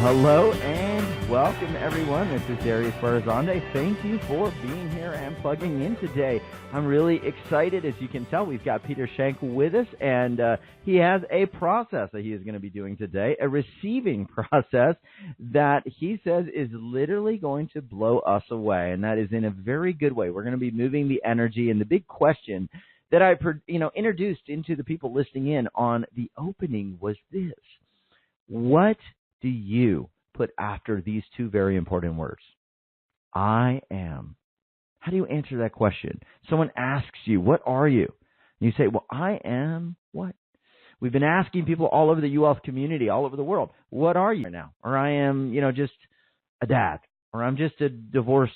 hello and welcome, everyone. This is Darius Barazande. Thank you for being here and plugging in today. I'm really excited. As you can tell, we've got Peter Schenk with us, and he has a process that he is going to be doing today, a receiving process that he says is literally going to blow us away, and that is in a very good way. We're going to be moving the energy, and the big question that I introduced into the people listening in on the opening was this: what do you put after these two very important words? I am. How do you answer that question? Someone asks you, what are you? And you say, well, I am what? We've been asking people all over the UL community, all over the world, what are you now? Or I am, just a dad, or I'm just a divorced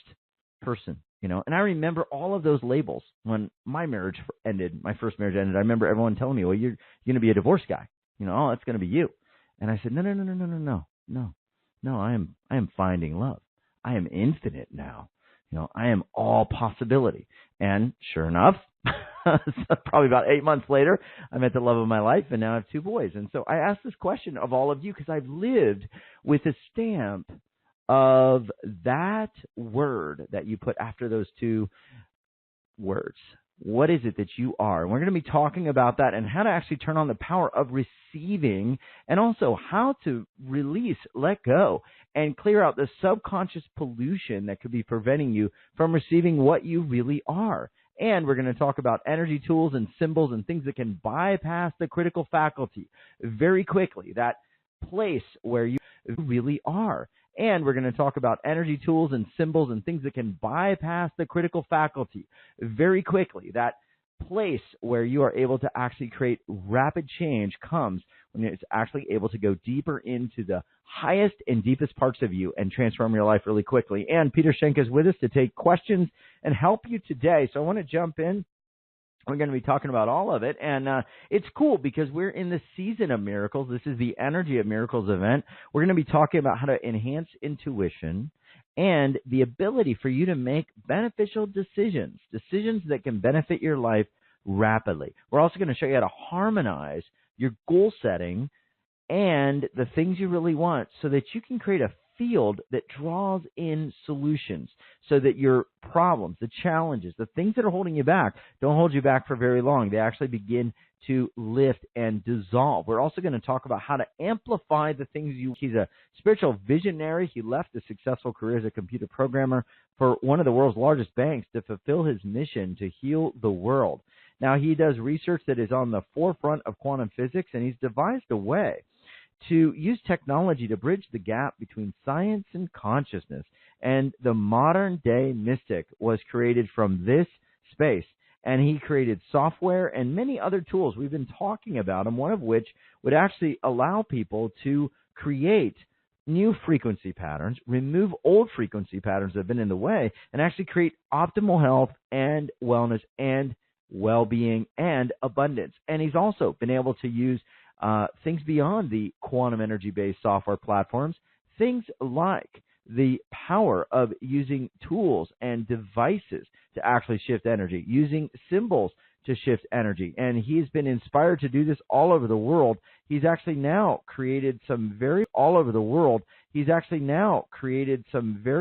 person, And I remember all of those labels when my marriage ended, my first marriage ended. I remember everyone telling me, well, you're going to be a divorce guy. Oh, it's going to be you. And I said, no, I am finding love. I am infinite now. I am all possibility. And sure enough, probably about 8 months later, I met the love of my life, and now I have two boys. And so I asked this question of all of you because I've lived with a stamp of that word that you put after those two words. What is it that you are? And we're going to be talking about that and how to actually turn on the power of receiving, and also how to release, let go, and clear out the subconscious pollution that could be preventing you from receiving what you really are. And we're going to talk about energy tools and symbols and things that can bypass the critical faculty very quickly, that place where you really are. And we're going to talk about energy tools and symbols and things that can bypass the critical faculty very quickly. That place where you are able to actually create rapid change comes when it's actually able to go deeper into the highest and deepest parts of you and transform your life really quickly. And Peter Schenk is with us to take questions and help you today. So I want to jump in. We're going to be talking about all of it, and it's cool because we're in the season of miracles. This is the Energy of Miracles event. We're going to be talking about how to enhance intuition and the ability for you to make beneficial decisions that can benefit your life rapidly. We're also going to show you how to harmonize your goal setting and the things you really want so that you can create a field that draws in solutions so that your problems, the challenges, the things that are holding you back don't hold you back for very long. They actually begin to lift and dissolve. We're also going to talk about how to amplify the things he's a spiritual visionary. He left a successful career as a computer programmer for one of the world's largest banks to fulfill his mission to heal the world. Now, he does research that is on the forefront of quantum physics, and he's devised a way to use technology to bridge the gap between science and consciousness. And the modern day mystic was created from this space. And he created software and many other tools we've been talking about, and one of which would actually allow people to create new frequency patterns, remove old frequency patterns that have been in the way, and actually create optimal health and wellness and well-being and abundance. And he's also been able to use things beyond the quantum energy-based software platforms, things like the power of using tools and devices to actually shift energy, using symbols to shift energy. And he's been inspired to do this all over the world. He's actually now created some very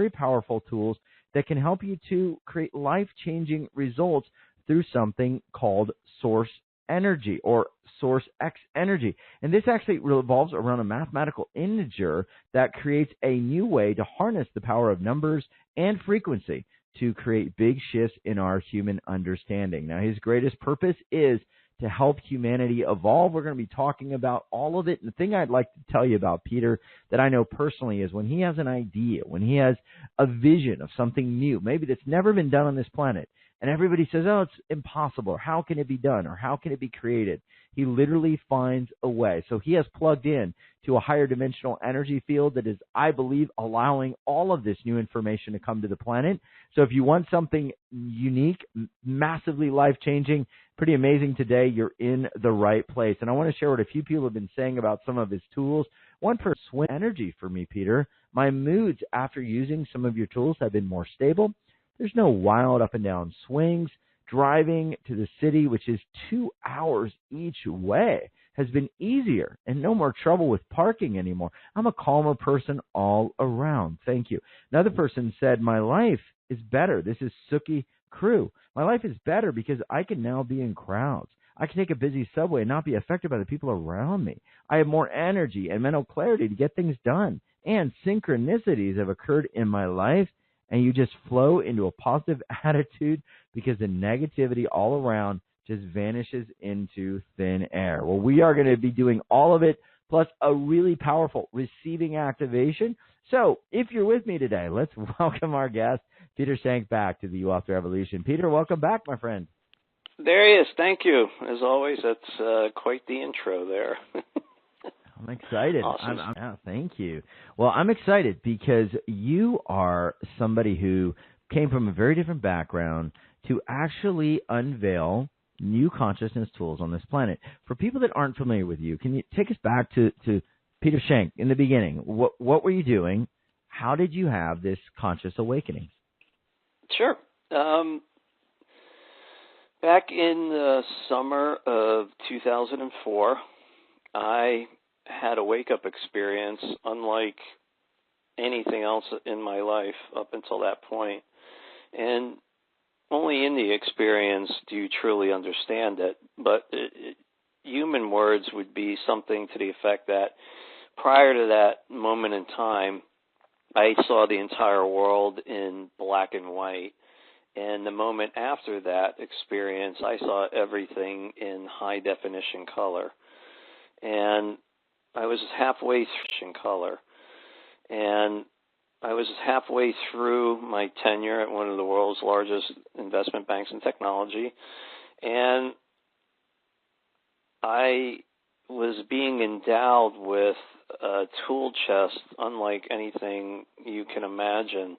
powerful tools that can help you to create life-changing results through something called source energy or source X energy. And this actually revolves around a mathematical integer that creates a new way to harness the power of numbers and frequency to create big shifts in our human understanding. Now, his greatest purpose is to help humanity evolve. We're going to be talking about all of it. And the thing I'd like to tell you about Peter that I know personally is when he has an idea, when he has a vision of something new, maybe that's never been done on this planet, and everybody says, oh, it's impossible, or how can it be done, or how can it be created? He literally finds a way. So he has plugged in to a higher dimensional energy field that is, I believe, allowing all of this new information to come to the planet. So if you want something unique, massively life-changing, pretty amazing today, you're in the right place. And I want to share what a few people have been saying about some of his tools. One for swing energy for me, Peter. My moods after using some of your tools have been more stable. There's no wild up and down swings. Driving to the city, which is 2 hours each way, has been easier and no more trouble with parking anymore. I'm a calmer person all around. Thank you. Another person said, my life is better. This is Suki Crew. My life is better because I can now be in crowds. I can take a busy subway and not be affected by the people around me. I have more energy and mental clarity to get things done. And synchronicities have occurred in my life, and you just flow into a positive attitude because the negativity all around just vanishes into thin air. Well, we are going to be doing all of it, plus a really powerful receiving activation. So if you're with me today, let's welcome our guest, Peter Shank, back to the You Author Revolution. Peter, welcome back, my friend. There he is. Thank you. As always, that's quite the intro there. I'm excited. Awesome. Thank you. Well, I'm excited because you are somebody who came from a very different background to actually unveil new consciousness tools on this planet. For people that aren't familiar with you, can you take us back to Peter Shank in the beginning? What were you doing? How did you have this conscious awakening? Sure. Back in the summer of 2004, I had a wake-up experience unlike anything else in my life up until that point. And only in the experience do you truly understand it. But human words would be something to the effect that prior to that moment in time, I saw the entire world in black and white. And the moment after that experience, I saw everything in high definition color. And I was halfway through my tenure at one of the world's largest investment banks in technology, and I was being endowed with a tool chest unlike anything you can imagine.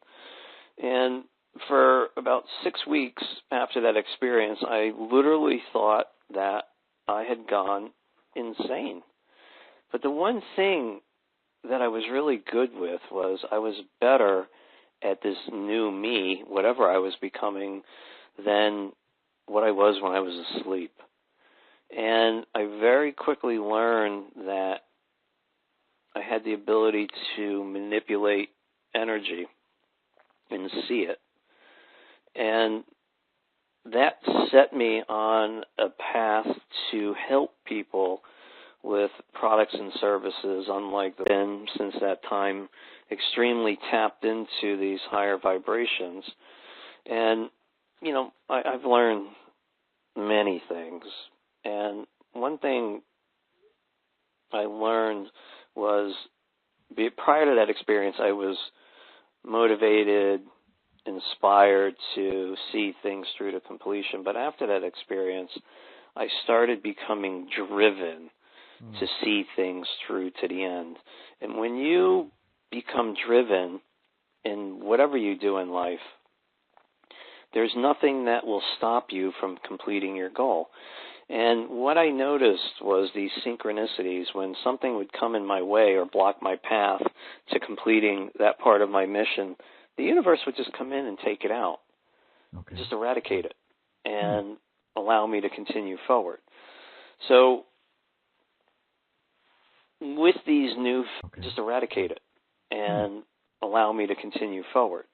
And for about 6 weeks after that experience, I literally thought that I had gone insane. But the one thing that I was really good with was I was better at this new me, whatever I was becoming, than what I was when I was asleep. And I very quickly learned that I had the ability to manipulate energy and see it. And that set me on a path to help people with products and services unlike them, since that time extremely tapped into these higher vibrations. And, you know, I've learned many things. And one thing I learned was, prior to that experience, I was motivated, inspired to see things through to completion. But after that experience, I started becoming driven to see things through to the end. And when you become driven in whatever you do in life, there's nothing that will stop you from completing your goal. And what I noticed was these synchronicities. When something would come in my way or block my path to completing that part of my mission, the universe would just come in and take it out, just eradicate it, and allow me to continue forward. So with these just eradicate it and allow me to continue forward.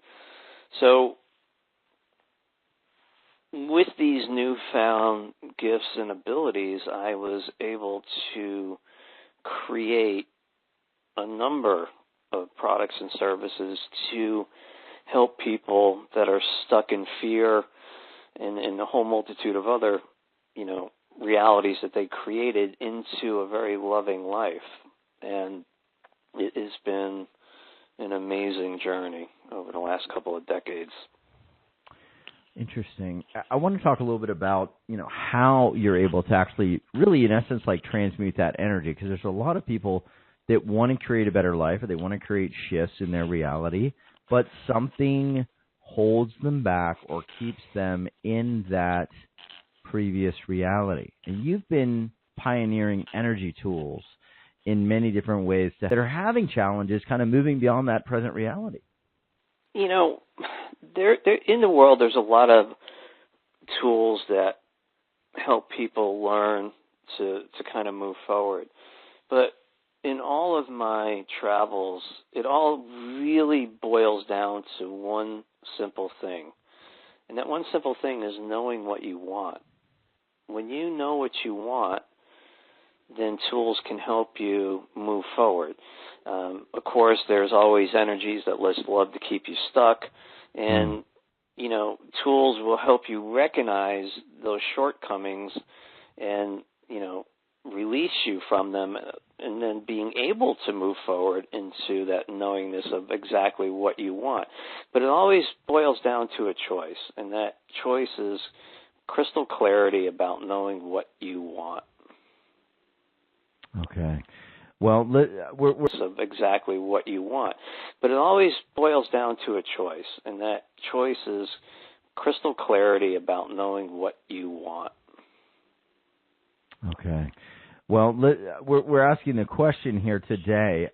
So with these newfound gifts and abilities, I was able to create a number of products and services to help people that are stuck in fear and a whole multitude of other, realities that they created into a very loving life. And it has been an amazing journey over the last couple of decades. Interesting. I want to talk a little bit about, how you're able to actually really, in essence, like transmute that energy, because there's a lot of people that want to create a better life or they want to create shifts in their reality, but something holds them back or keeps them in that previous reality. And you've been pioneering energy tools in many different ways that are having challenges kind of moving beyond that present reality. There in the world, there's a lot of tools that help people learn to kind of move forward. But in all of my travels, it all really boils down to one simple thing. And that one simple thing is knowing what you want. When you know what you want, then tools can help you move forward. Of course, there's always energies that love to keep you stuck, and tools will help you recognize those shortcomings and release you from them, and then being able to move forward into that knowingness of exactly what you want. But it always boils down to a choice, and that choice is crystal clarity about knowing what you want. Okay. Well, we're of exactly what you want. But it always boils down to a choice, and that choice is crystal clarity about knowing what you want. Okay. Well, we're asking the question here today,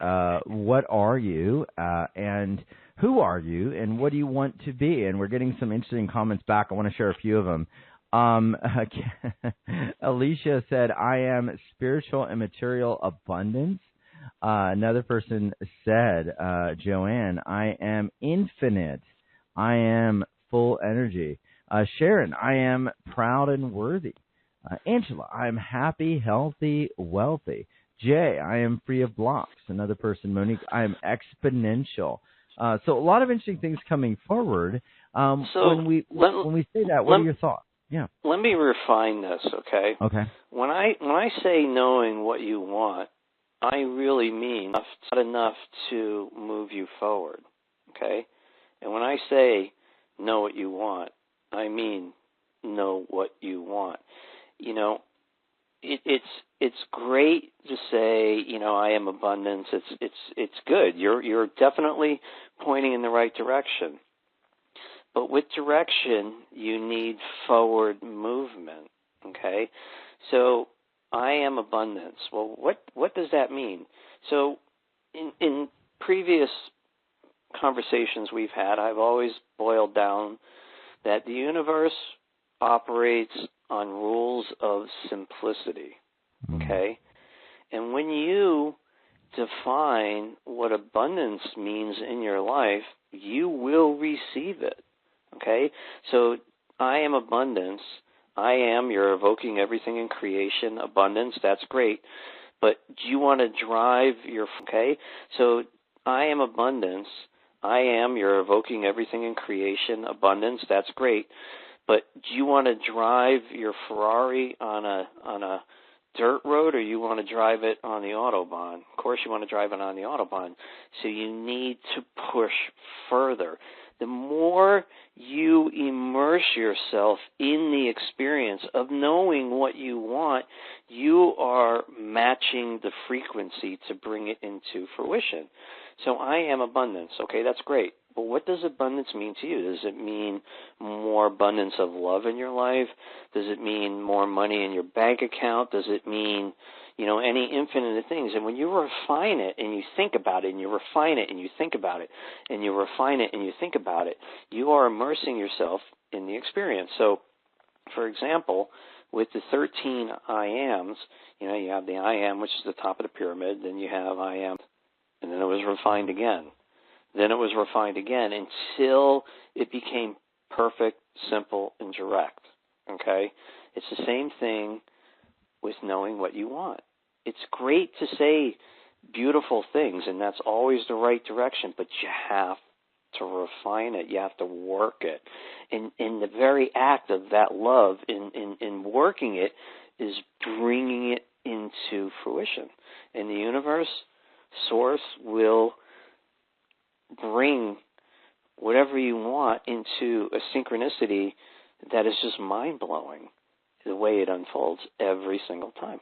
what are you and who are you and what do you want to be? And we're getting some interesting comments back. I want to share a few of them. Alicia said, I am spiritual and material abundance. Another person said, Joanne, I am infinite. I am full energy. Sharon, I am proud and worthy. Angela, I am happy, healthy, wealthy. Jay, I am free of blocks. Another person, Monique, I am exponential. So a lot of interesting things coming forward. When we say that, what are your thoughts? Yeah. Let me refine this, okay? Okay. When I say knowing what you want, I really mean not enough to move you forward, okay? And when I say know what you want, I mean know what you want. It's great to say, I am abundance. It's good. You're definitely pointing in the right direction. But with direction, you need forward movement, okay? So I am abundance. Well, what does that mean? So in previous conversations we've had, I've always boiled down that the universe operates on rules of simplicity, okay? And when you define what abundance means in your life, you will receive it, okay? So I am abundance. I am, you're evoking everything in creation, abundance, that's great. But do you want to drive your, okay? So I am abundance. I am, you're evoking everything in creation, abundance, that's great. But do you want to drive your Ferrari on a dirt road, or you want to drive it on the Autobahn? Of course you want to drive it on the Autobahn. So you need to push further. The more you immerse yourself in the experience of knowing what you want, you are matching the frequency to bring it into fruition. So I am abundance. Okay, that's great. But what does abundance mean to you? Does it mean more abundance of love in your life? Does it mean more money in your bank account? Does it mean, any infinite things? And when you refine it and you think about it and you refine it and you think about it and you refine it and you think about it, you are immersing yourself in the experience. So, for example, with the 13 I ams, you have the I am, which is the top of the pyramid, then you have I am, and then it was refined again. Then it was refined again until it became perfect, simple, and direct, okay? It's the same thing with knowing what you want. It's great to say beautiful things, and that's always the right direction, but you have to refine it. You have to work it. And the very act of that love in working it is bringing it into fruition. And the universe, source, will bring whatever you want into a synchronicity that is just mind-blowing, the way it unfolds every single time.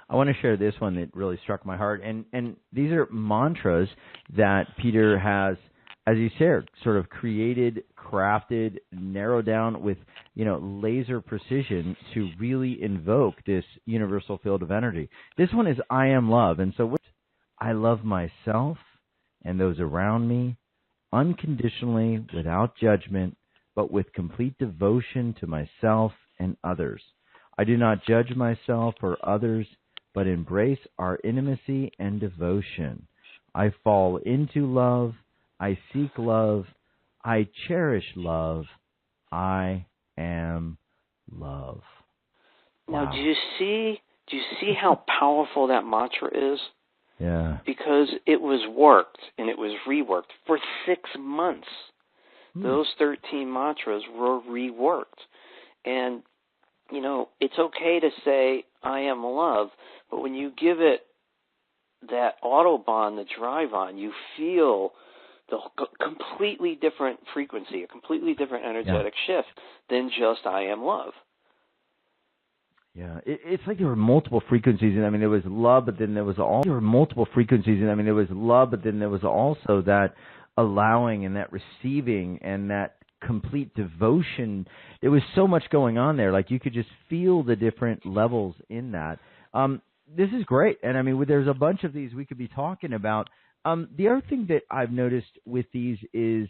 I want to share this one that really struck my heart, and these are mantras that Peter has, as you shared, sort of created, crafted, narrowed down with, laser precision to really invoke this universal field of energy. This one is I am love, and so I love myself and those around me unconditionally, without judgment, but with complete devotion to myself and others. I do not judge myself or others, but embrace our intimacy and devotion. I fall into love. I seek love. I cherish love. I am love. Now, Wow. do you see how powerful that mantra is? Yeah. Because it was worked and it was reworked for 6 months. Those 13 mantras were reworked. And, you know, it's okay to say, I am love, but when you give it that Autobahn, the drive on, you feel the completely different frequency, a completely different energetic shift than just I am love. Yeah, it's like there were multiple frequencies, and I mean there was love, but then there was multiple frequencies, and I mean there was love, but then there was also that allowing and that receiving and that complete devotion. There was so much going on there, like you could just feel the different levels in that. This is great, and I mean there's a bunch of these we could be talking about. The other thing that I've noticed with these is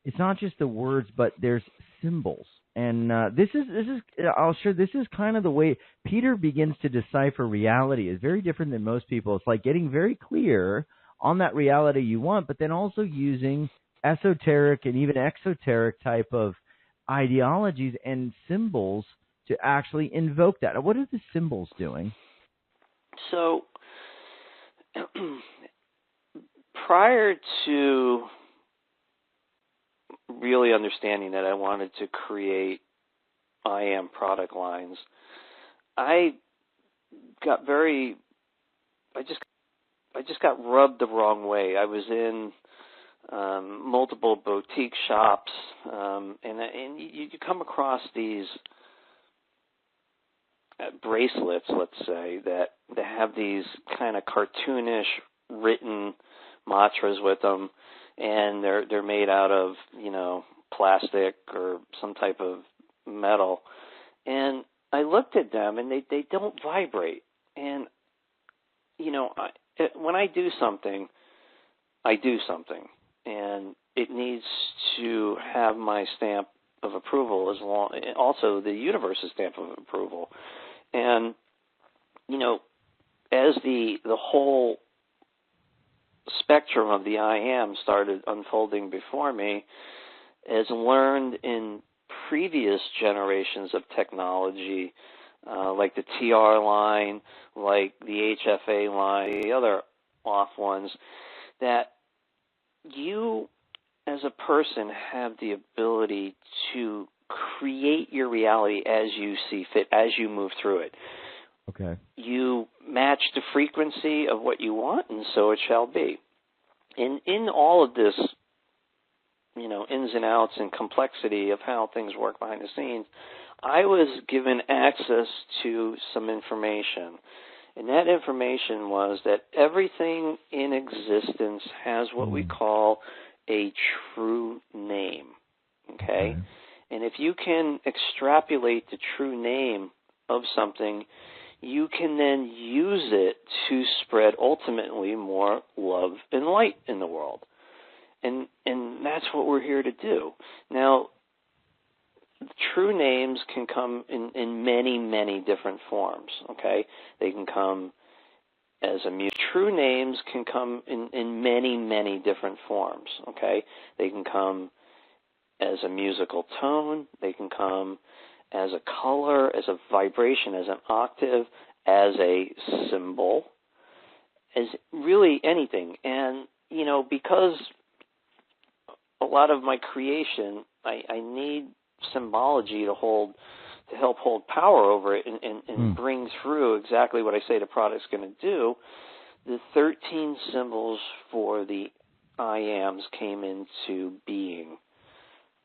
it's not just the words, but there's symbols. And this is I'll share. This is kind of the way Peter begins to decipher reality. Is very different than most people. It's like getting very clear on that reality you want, but then also using esoteric and even exoteric type of ideologies and symbols to actually invoke that. What are the symbols doing? So, prior to really understanding that I wanted to create I am product lines, I just got rubbed the wrong way. I was in multiple boutique shops, and you come across these bracelets, let's say, that have these kind of cartoonish written mantras with them, and they're made out of, you know, plastic or some type of metal. And I looked at them, and they don't vibrate. And, you know, when I do something, and it needs to have my stamp of approval, also the universe's stamp of approval. And, you know, as the whole spectrum of the I am started unfolding before me, as learned in previous generations of technology, like the TR line, like the HFA line, the other off ones, that you as a person have the ability to create your reality as you see fit, as you move through it. Okay. You match the frequency of what you want, and so it shall be. And in all of this, you know, ins and outs and complexity of how things work behind the scenes, I was given access to some information. And that information was that everything in existence has what we call a true name. Okay? And if you can extrapolate the true name of something, you can then use it to spread ultimately more love and light in the world. And that's what we're here to do. Now, true names can come in many, many different forms, okay? They can come as true names can come in many, many different forms, okay? They can come as a musical tone, they can come as a color, as a vibration, as an octave, as a symbol, as really anything. And, you know, because a lot of my creation, I need symbology to help hold power over it and bring through exactly what I say the product's going to do. The 13 symbols for the I ams came into being.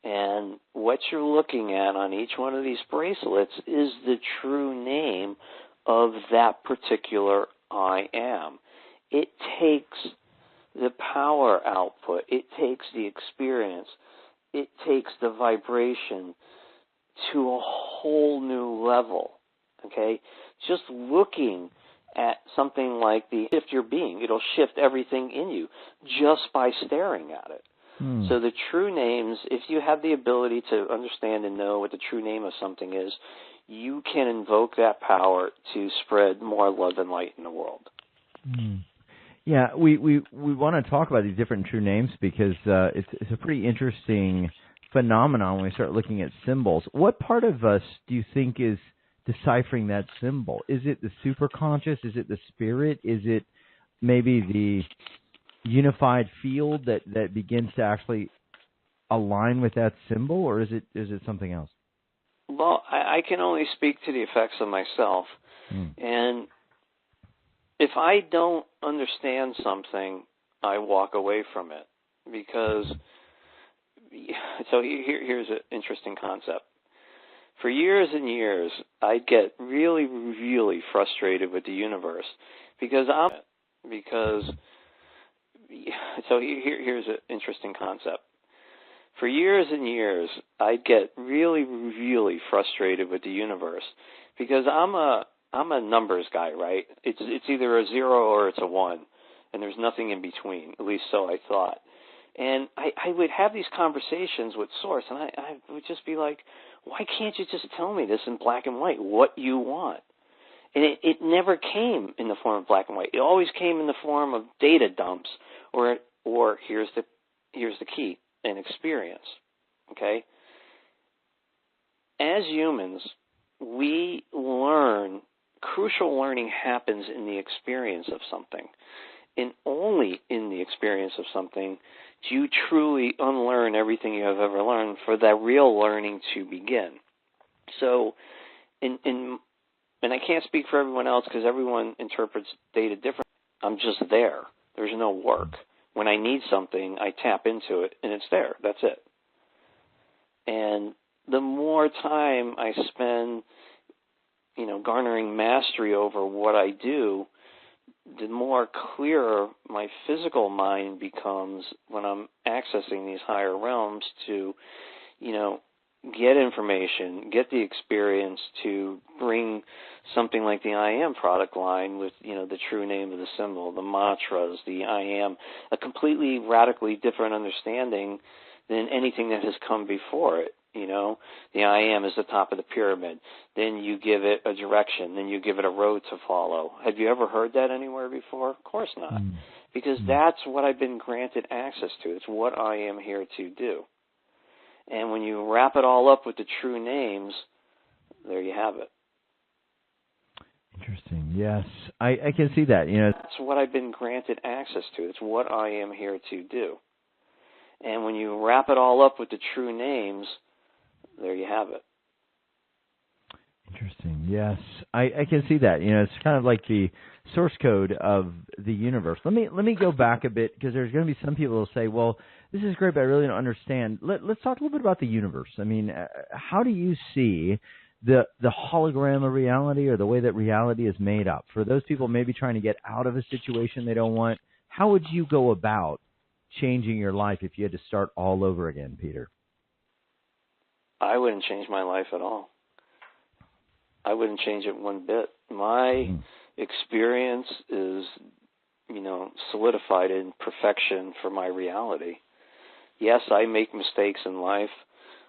And what you're looking at on each one of these bracelets is the true name of that particular I am. It takes the power output. It takes the experience. It takes the vibration to a whole new level, okay? Just looking at something like the shift your being, it'll shift everything in you just by staring at it. So the true names, if you have the ability to understand and know what the true name of something is, you can invoke that power to spread more love and light in the world. Yeah, we want to talk about these different true names because it's a pretty interesting phenomenon when we start looking at symbols. What part of us do you think is deciphering that symbol? Is it the superconscious? Is it the spirit? Is it maybe the unified field that begins to actually align with that symbol, or is it something else? Well, I can only speak to the effects of myself. And if I don't understand something, I walk away from it. Because, so here's an interesting concept. For years and years, I'd get really, really frustrated with the universe because so here's an interesting concept. For years and years, I'd get really, really frustrated with the universe because I'm a numbers guy, right? It's either a 0 or it's a 1, and there's nothing in between. At least so I thought. And I would have these conversations with Source, and I would just be like, why can't you just tell me this in black and white, what you want? And it never came in the form of black and white. It always came in the form of data dumps, or here's the key, an experience. Okay? As humans, we learn. Crucial learning happens in the experience of something. And only in the experience of something do you truly unlearn everything you have ever learned for that real learning to begin. So, and I can't speak for everyone else because everyone interprets data differently. I'm just there. There's no work. When I need something, I tap into it, and it's there. That's it. And the more time I spend, garnering mastery over what I do, the more clearer my physical mind becomes when I'm accessing these higher realms to, get information, get the experience to bring something like the I Am product line with, the true name of the symbol, the mantras, the I Am, a completely radically different understanding than anything that has come before it. The I Am is the top of the pyramid. Then you give it a direction. Then you give it a road to follow. Have you ever heard that anywhere before? Of course not. Because that's what I've been granted access to. It's what I am here to do. And when you wrap it all up with the true names, there you have it. Interesting. Yes, I can see that. That's what I've been granted access to. It's what I am here to do. And when you wrap it all up with the true names, there you have it. Interesting. Yes, I can see that. It's kind of like the source code of the universe. Let me go back a bit because there's going to be some people who will say, well, this is great, but I really don't understand. Let's talk a little bit about the universe. I mean, how do you see the hologram of reality or the way that reality is made up? For those people maybe trying to get out of a situation they don't want, how would you go about changing your life if you had to start all over again, Peter? I wouldn't change my life at all. I wouldn't change it one bit. My experience is, solidified in perfection for my reality. Yes, I make mistakes in life.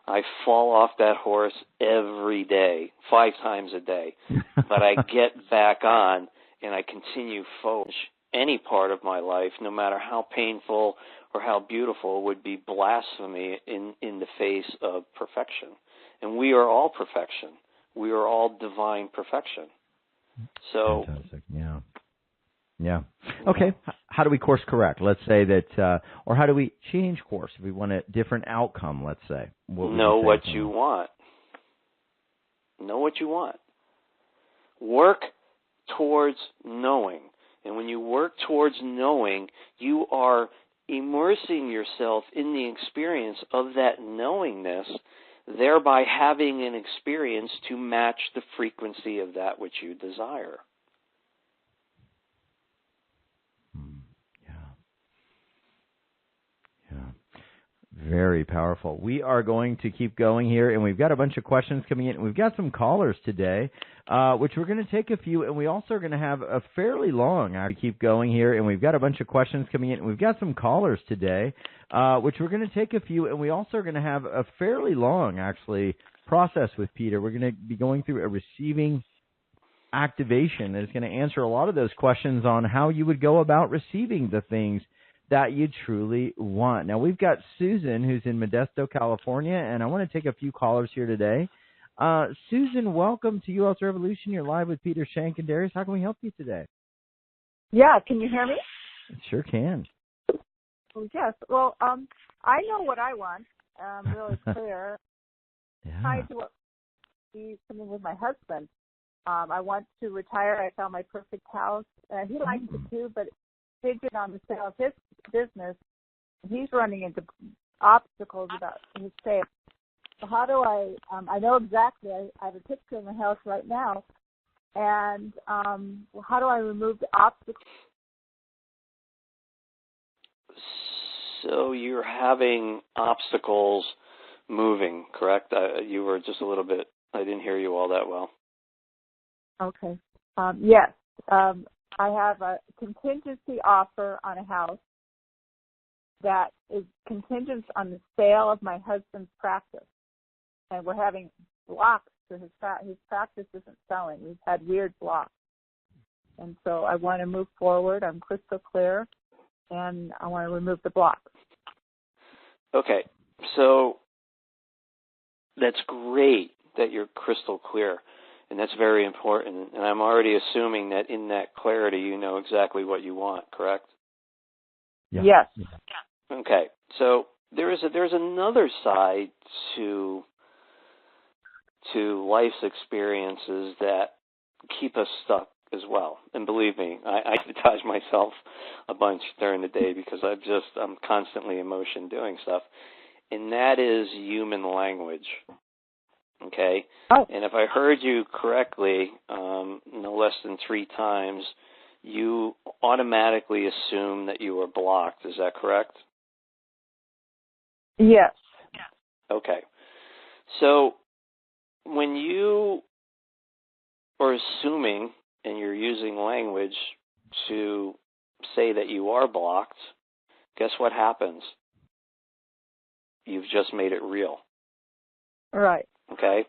I fall off that horse every day, 5 times a day. But I get back on and I continue forward. Any part of my life, no matter how painful or how beautiful, would be blasphemy in the face of perfection. And we are all perfection. We are all divine perfection. So, fantastic. Yeah. Okay. How do we course correct? Let's say that, or how do we change course if we want a different outcome? Let's say. Know what you want. Know what you want. Work towards knowing. And when you work towards knowing, you are immersing yourself in the experience of that knowingness, thereby having an experience to match the frequency of that which you desire. Very powerful. We are going to keep going here, and we've got a bunch of questions coming in. We've got some callers today, which we're going to take a few, and we also are going to have a fairly long. Keep going here, and we've got a bunch of questions coming in. We've got some callers today, which we're going to take a few, and we also are going to have a fairly long, process with Peter. We're going to be going through a receiving activation that is going to answer a lot of those questions on how you would go about receiving the things that you truly want. Now, we've got Susan, who's in Modesto, California, and I want to take a few callers here today. Susan, welcome to UL's Revolution. You're live with Peter Shank and Darius. How can we help you today? Yeah, can you hear me? Sure can. Yes. Well, I know what I want. Really clear. Yeah. Trying to be something with my husband. I want to retire. I found my perfect house. He likes it too, but figured on the sale of his business, he's running into obstacles about his sale. So how do I know exactly, I have a picture in the house right now, and how do I remove the obstacles? So you're having obstacles moving, correct? You were just a little bit, I didn't hear you all that well. Okay. Yes. I have a contingency offer on a house that is contingent on the sale of my husband's practice. And we're having blocks to his practice isn't selling. We've had weird blocks. And so I want to move forward. I'm crystal clear, and I want to remove the blocks. Okay. So that's great that you're crystal clear. And that's very important. And I'm already assuming that in that clarity, you know exactly what you want, correct? Yeah. Yes. Okay. So there's another side to life's experiences that keep us stuck as well. And believe me, I sabotage myself a bunch during the day because I'm constantly in motion doing stuff. And that is human language. Okay, and if I heard you correctly, no less than 3 times, you automatically assume that you are blocked. Is that correct? Yes. Okay. So when you are assuming and you're using language to say that you are blocked, guess what happens? You've just made it real. Right. Okay?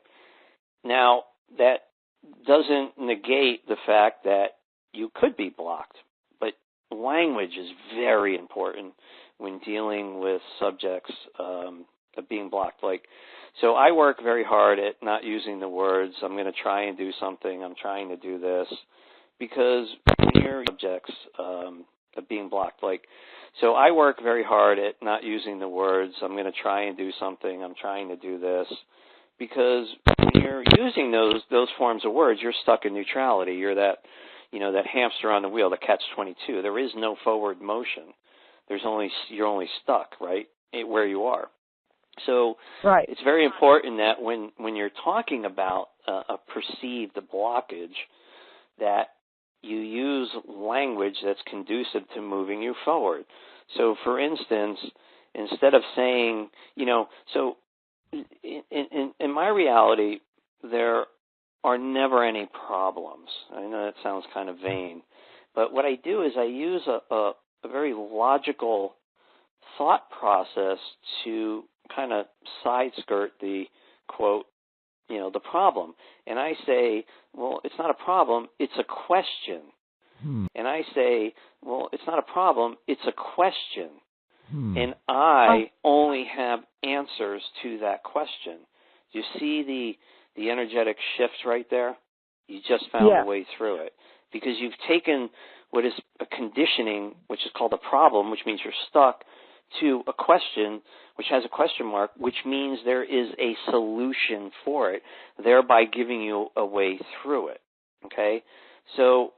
Now, that doesn't negate the fact that you could be blocked, but language is very important when dealing with subjects of being blocked. So I work very hard at not using the words, I'm going to try and do something, I'm trying to do this, because when you're subjects of being blocked, so I work very hard at not using the words, I'm going to try and do something, I'm trying to do this, because when you're using those forms of words, you're stuck in neutrality. You're that hamster on the wheel, the catch-22. There is no forward motion. You're only stuck, right, where you are. So right. It's very important that when you're talking about a perceived blockage, that you use language that's conducive to moving you forward. So, for instance, instead of saying, so in my reality, there are never any problems. I know that sounds kind of vain, but what I do is I use a very logical thought process to kind of side skirt the quote, the problem. And I say, well, it's not a problem, it's a question. And I say, well, it's not a problem, it's a question. And I only have answers to that question. Do you see the energetic shift right there? You just found a way through it. Because you've taken what is a conditioning, which is called a problem, which means you're stuck, to a question, which has a question mark, which means there is a solution for it, thereby giving you a way through it. Okay? So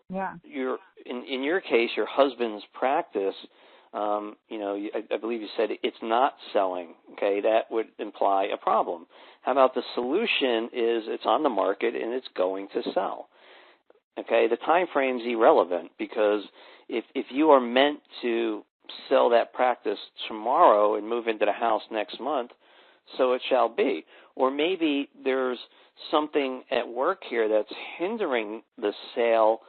you're in your case, your husband's practice, I believe you said it's not selling. Okay, that would imply a problem. How about the solution is it's on the market and it's going to sell? Okay, the time frame's irrelevant because if you are meant to sell that practice tomorrow and move into the house next month, so it shall be. Or maybe there's something at work here that's hindering the sale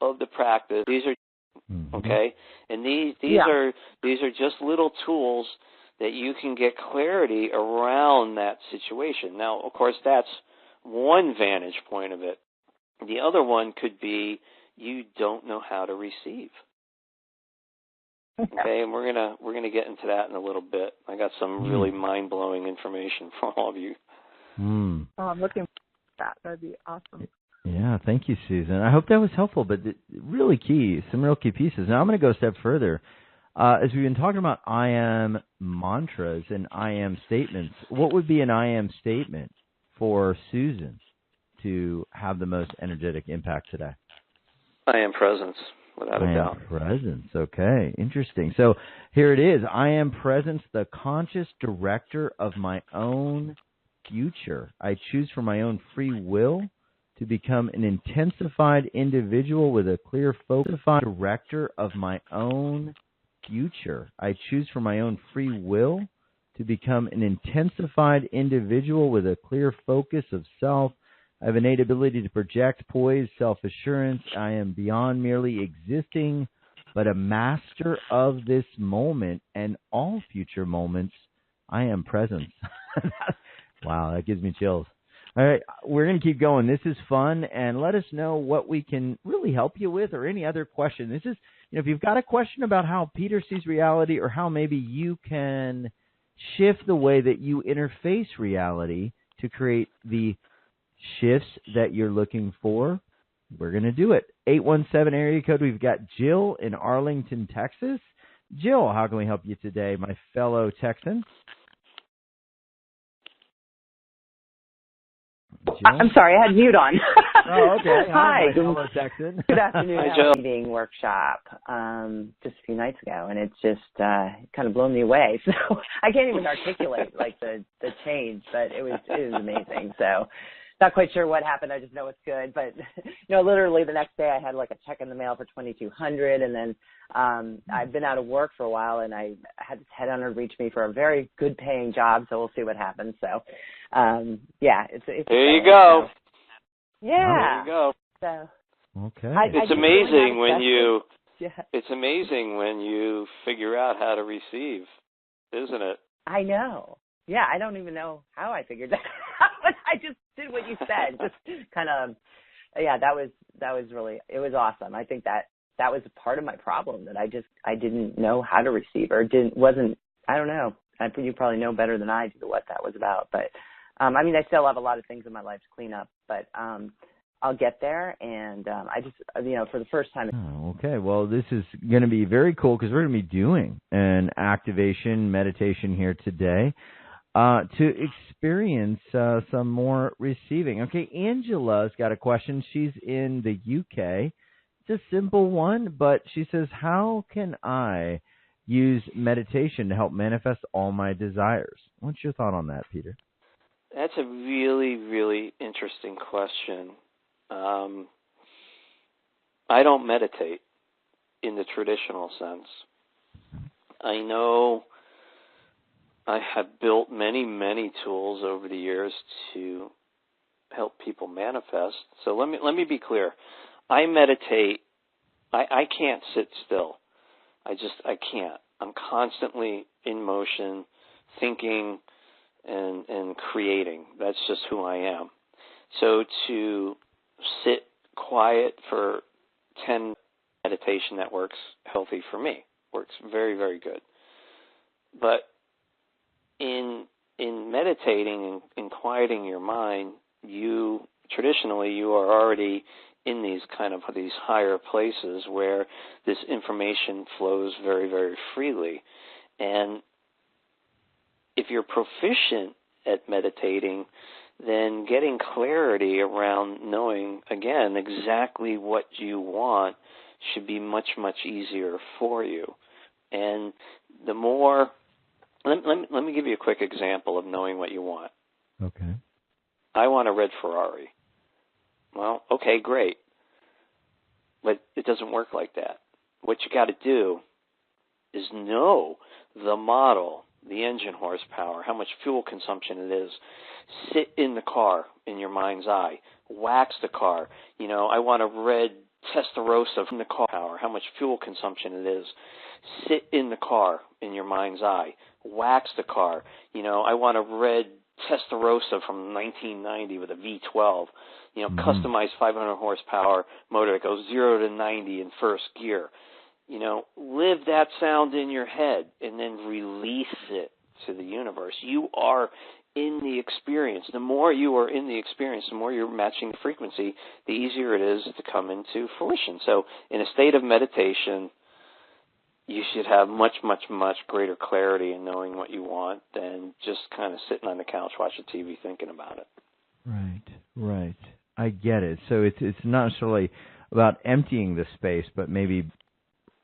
of the practice. These are okay, and these are just little tools that you can get clarity around that situation. Now, of course, that's one vantage point of it. The other one could be you don't know how to receive. Okay, and we're gonna get into that in a little bit. I got some really mind-blowing information for all of you. Oh, I'm looking for that. That'd be awesome. Yeah, thank you, Susan. I hope that was helpful, but really key, some real key pieces. Now I'm going to go a step further. As we've been talking about I am mantras and I am statements, what would be an I am statement for Susan to have the most energetic impact today? I am presence, without a doubt. I am presence. Okay, interesting. So here it is. I am presence, the conscious director of my own future. I choose from my own free will to become an intensified individual with a clear focus. Director of my own future. I choose from my own free will to become an intensified individual with a clear focus of self. I have innate ability to project poise, self-assurance. I am beyond merely existing, but a master of this moment and all future moments. I am presence. Wow, that gives me chills. All right, we're going to keep going. This is fun, and let us know what we can really help you with or any other question. This is, if you've got a question about how Peter sees reality or how maybe you can shift the way that you interface reality to create the shifts that you're looking for, we're going to do it. 817 area code. We've got Jill in Arlington, Texas. Jill, how can we help you today, my fellow Texan? Jill? I'm sorry, I had mute on. Oh, okay. Hi. Hello, Texan. Good afternoon. Hi, I Jill. had a meeting workshop just a few nights ago, and it's just kind of blown me away. So I can't even articulate like the change, but it was amazing. So not quite sure what happened. I just know it's good. But literally the next day I had like a check in the mail for $2,200, and then I've been out of work for a while, and I had this headhunter reach me for a very good paying job. So we'll see what happens. So yeah, it's there you go. So, yeah. There you go. So okay. It's amazing when you. Yeah. It's amazing when you figure out how to receive, isn't it? I know. Yeah, I don't even know how I figured that out, but I just did what you said. Just kind of, yeah, that was really, it was awesome. I think that was a part of my problem, that I didn't know how to receive, or I don't know. You probably know better than I do what that was about. But, I mean, I still have a lot of things in my life to clean up, but I'll get there. And I just, for the first time. Oh, okay. Well, this is going to be very cool because we're going to be doing an activation meditation here today to experience some more receiving. Okay, Angela's got a question. She's in the UK. It's a simple one, but she says, how can I use meditation to help manifest all my desires? What's your thought on that, Peter? That's a really, really interesting question. I don't meditate in the traditional sense. I know I have built many, many tools over the years to help people manifest. So let me be clear. I meditate. I can't sit still. I can't. I'm constantly in motion, thinking and creating. That's just who I am. So to sit quiet for 10 meditation, that works healthy for me. Works very, very good. But in meditating and quieting your mind, you are already in these higher places where this information flows very, very freely. And if you're proficient at meditating, then getting clarity around knowing, again, exactly what you want should be much, much easier for you. And the more, let me give you a quick example of knowing what you want. Okay. I want a red Ferrari. Well, okay, great. But it doesn't work like that. What you got to do is know the model, the engine horsepower, how much fuel consumption it is. Sit in the car in your mind's eye. Wax the car. I want a red testarossa from the car power, how much fuel consumption it is. Sit in the car in your mind's eye. Wax the car. I want a red Testarossa from 1990 with a V12. Customized 500 horsepower motor that goes 0 to 90 in first gear. Live that sound in your head and then release it to the universe. You are in the experience. The more you are in the experience, the more you're matching the frequency, the easier it is to come into fruition. So in a state of meditation, you should have much, much, much greater clarity in knowing what you want than just kind of sitting on the couch watching TV thinking about it. Right. I get it. So it's not necessarily about emptying the space, but maybe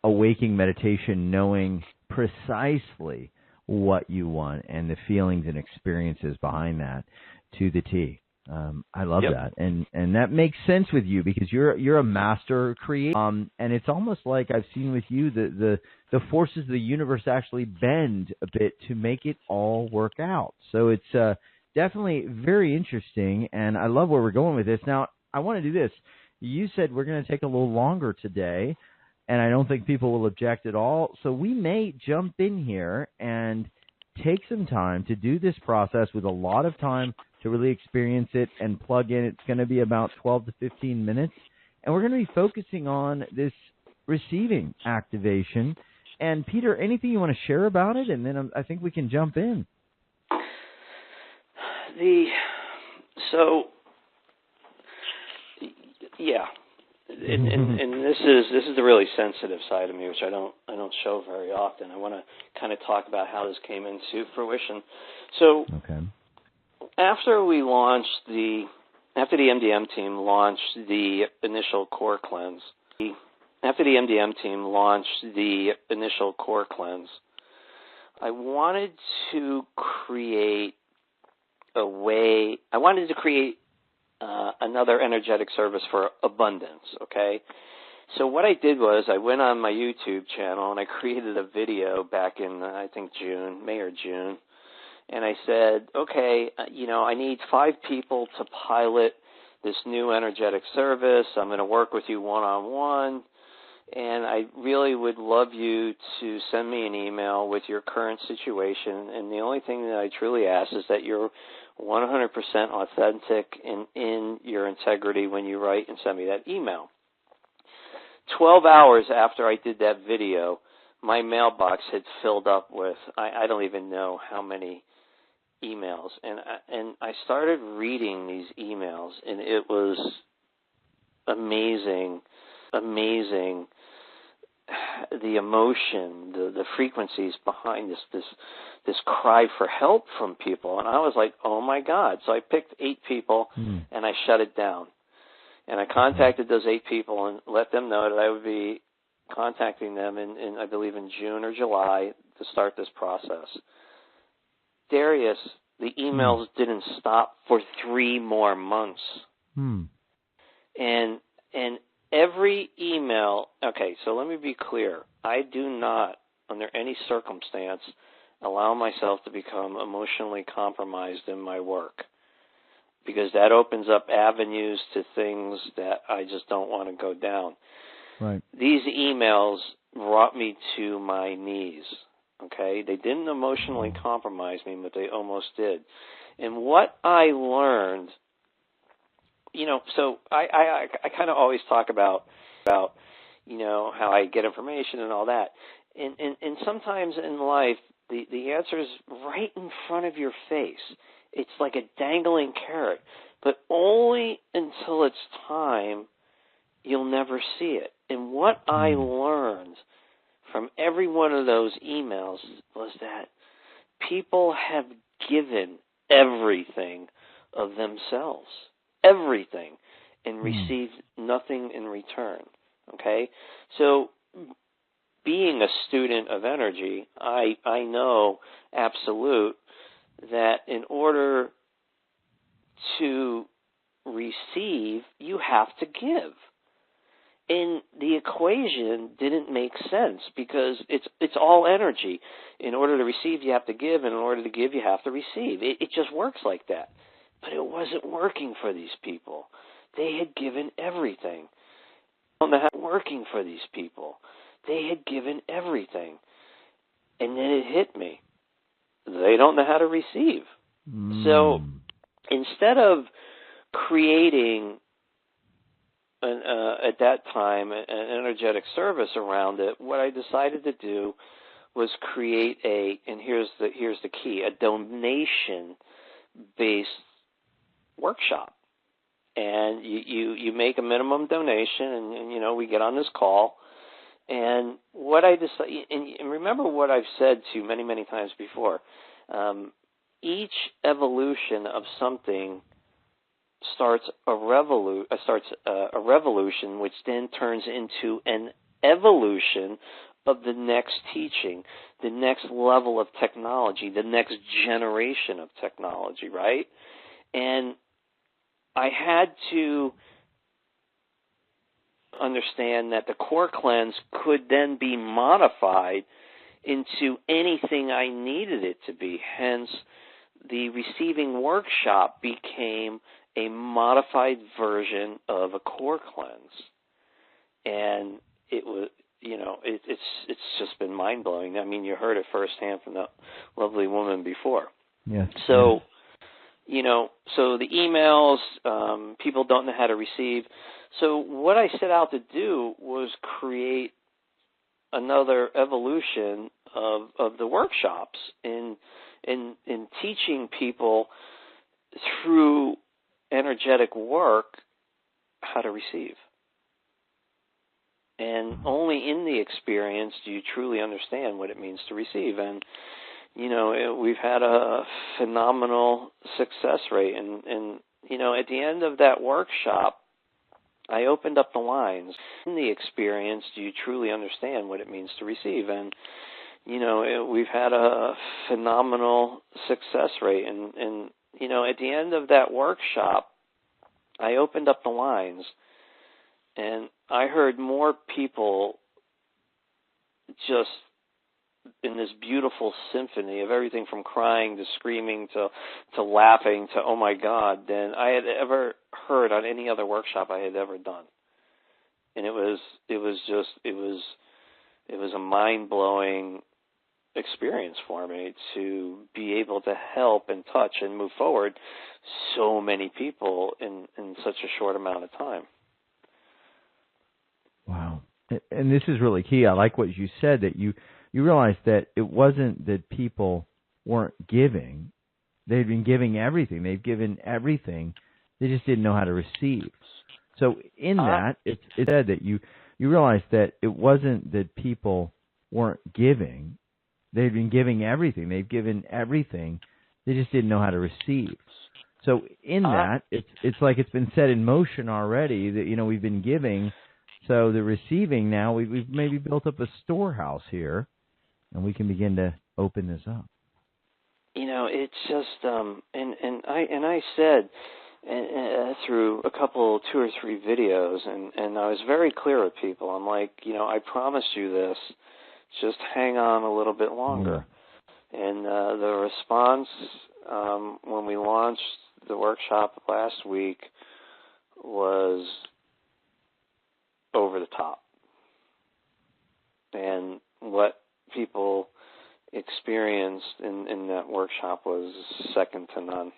awaking meditation, knowing precisely what you want and the feelings and experiences behind that to the T. I love that, and that makes sense with you because you're a master creator, and it's almost like I've seen with you the forces of the universe actually bend a bit to make it all work out. So it's definitely very interesting, and I love where we're going with this. Now, I want to do this. You said we're going to take a little longer today, and I don't think people will object at all. So we may jump in here and take some time to do this process with a lot of time to really experience it and plug in. It's going to be about 12 to 15 minutes, and we're going to be focusing on this receiving activation. And Peter, anything you want to share about it? And then I think we can jump in. And this is the really sensitive side of me, which I don't show very often. I want to kind of talk about how this came into fruition. So, after the MDM team launched the initial core cleanse, I wanted to create another energetic service for abundance, okay? So what I did was I went on my YouTube channel and I created a video back in, I think, May or June. And I said, okay, I need 5 people to pilot this new energetic service. I'm going to work with you one-on-one. And I really would love you to send me an email with your current situation. And the only thing that I truly ask is that you're 100% authentic and in your integrity when you write and send me that email. 12 hours after I did that video, my mailbox had filled up with, I don't even know how many emails. And I started reading these emails, and it was amazing, the emotion, the frequencies behind this cry for help from people. And I was like, oh my God. So I picked 8 people and I shut it down. And I contacted those 8 people and let them know that I would be contacting them in I believe in June or July to start this process. Darius, the emails didn't stop for 3 more months. And every email, okay, so let me be clear. I do not, under any circumstance, allow myself to become emotionally compromised in my work, because that opens up avenues to things that I just don't want to go down. Right. These emails brought me to my knees, okay? They didn't emotionally compromise me, but they almost did. And what I learned, so I kind of always talk about how I get information and all that. And sometimes in life, the answer is right in front of your face. It's like a dangling carrot, but only until it's time, you'll never see it. And what I learned from every one of those emails was that people have given everything of themselves, everything, and received nothing in return, okay? So being a student of energy, I know absolute that in order to receive, you have to give. And the equation didn't make sense because it's all energy. In order to receive, you have to give, and in order to give, you have to receive. It just works like that. But it wasn't working for these people. They had given everything. don't know how working for these people. They had given everything. And then it hit me. They don't know how to receive. So instead of creating at that time an energetic service around it, what I decided to do was create and here's the key, a donation based workshop. And you make a minimum donation, and we get on this call. And what I decided, and remember what I've said to you many, many times before, each evolution of something starts a revolution, which then turns into an evolution of the next teaching, the next level of technology, the next generation of technology, right? And I had to understand that the core cleanse could then be modified into anything I needed it to be. Hence, the receiving workshop became a modified version of a core cleanse. And it was, it's just been mind-blowing. I mean, you heard it firsthand from that lovely woman before. Yes. So, so the emails, people don't know how to receive. So what I set out to do was create another evolution of the workshops in teaching people through energetic work how to receive. And only in the experience do you truly understand what it means to receive. And we've had a phenomenal success rate. And at the end of that workshop, I opened up the lines. In the experience, do you truly understand what it means to receive? And, we've had a phenomenal success rate. And at the end of that workshop, I opened up the lines. And I heard more people just in this beautiful symphony of everything from crying to screaming to laughing to oh my God than I had ever heard on any other workshop I had ever done. And it was a mind-blowing experience for me to be able to help and touch and move forward so many people in such a short amount of time. Wow. And this is really key. I like what you said, that you realized that it wasn't that people weren't giving. They'd been giving everything. They've given everything. They just didn't know how to receive. So in that, it said that you realized that it wasn't that people weren't giving. They've been giving everything. They've given everything. They just didn't know how to receive. So in that, it's like it's been set in motion already that, we've been giving. So the receiving now, we've maybe built up a storehouse here, and we can begin to open this up. It's just, and I said through a couple, 2 or 3 videos, and I was very clear with people. I'm like, I promised you this. Just hang on a little bit longer. And the response when we launched the workshop last week was over the top. And what people experienced in that workshop was second to none.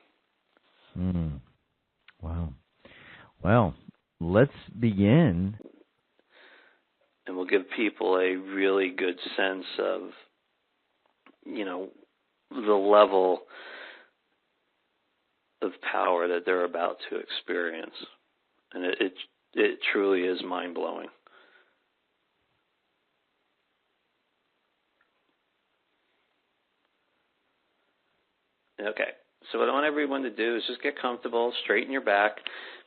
Wow. Well, let's begin. And we'll give people a really good sense of, the level of power that they're about to experience. And it truly is mind-blowing. Okay, so what I want everyone to do is just get comfortable, straighten your back,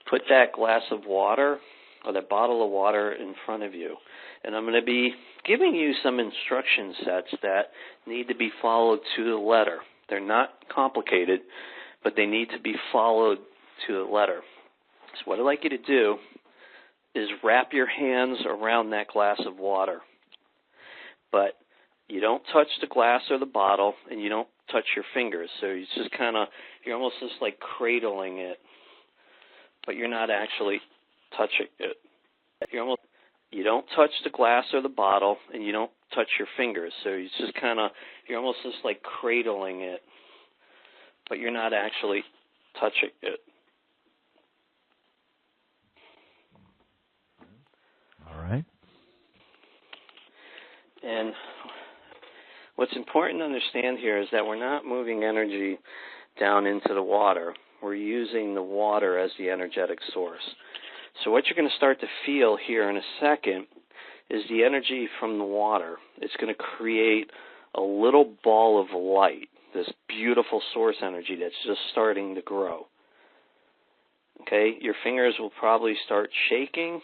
put that glass of water or that bottle of water in front of you. And I'm going to be giving you some instruction sets that need to be followed to the letter. They're not complicated, but they need to be followed to the letter. So what I'd like you to do is wrap your hands around that glass of water. But you don't touch the glass or the bottle, and you don't touch your fingers. So it's just you're almost just like cradling it, but you're not actually touching it. You don't touch the glass or the bottle, and you don't touch your fingers. So it's just you're almost just like cradling it, but you're not actually touching it. All right. And what's important to understand here is that we're not moving energy down into the water. We're using the water as the energetic source. So what you're going to start to feel here in a second is the energy from the water. It's going to create a little ball of light, this beautiful source energy that's just starting to grow. Okay, your fingers will probably start shaking.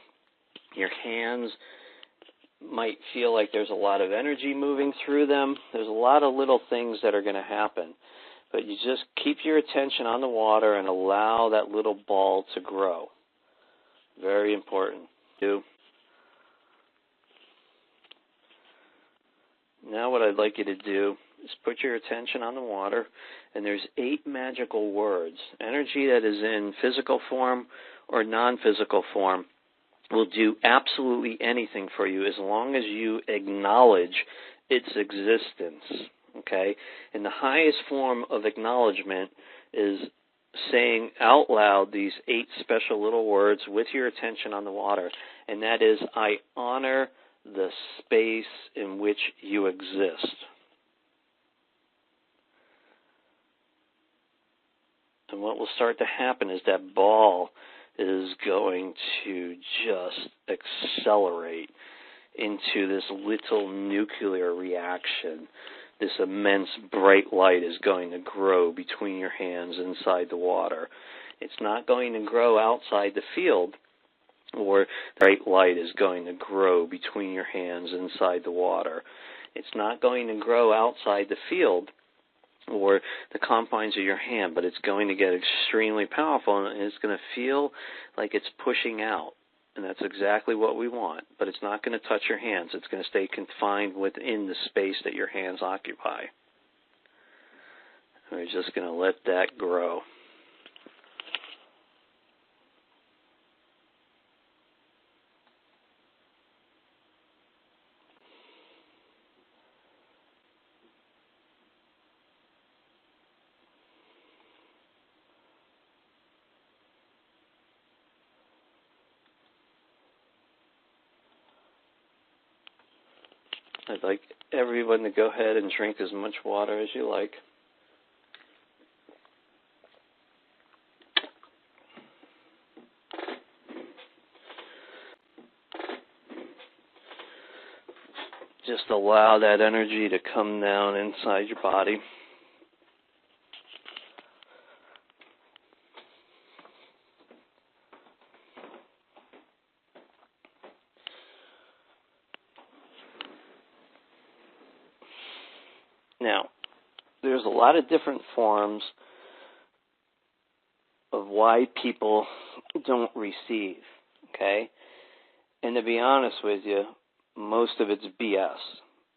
Your hands might feel like there's a lot of energy moving through them. There's a lot of little things that are going to happen. But you just keep your attention on the water and allow that little ball to grow. Very important. Now what I'd like you to do is put your attention on the water, and there's 8 magical words. Energy that is in physical form or non-physical form will do absolutely anything for you as long as you acknowledge its existence. Okay? And the highest form of acknowledgement is saying out loud these 8 special little words with your attention on the water, and that is, I honor the space in which you exist. And what will start to happen is that ball is going to just accelerate into this little nuclear reaction. This immense bright light is going to grow between your hands inside the water. It's not going to grow outside the field, or the bright light is going to grow between your hands inside the water. It's not going to grow outside the field or the confines of your hand, but it's going to get extremely powerful, and it's going to feel like it's pushing out. And that's exactly what we want. But it's not going to touch your hands. It's going to stay confined within the space that your hands occupy. And we're just going to let that grow. I'd like everyone to go ahead and drink as much water as you like. Just allow that energy to come down inside your body. Now, there's a lot of different forms of why people don't receive, okay? And to be honest with you, most of it's BS.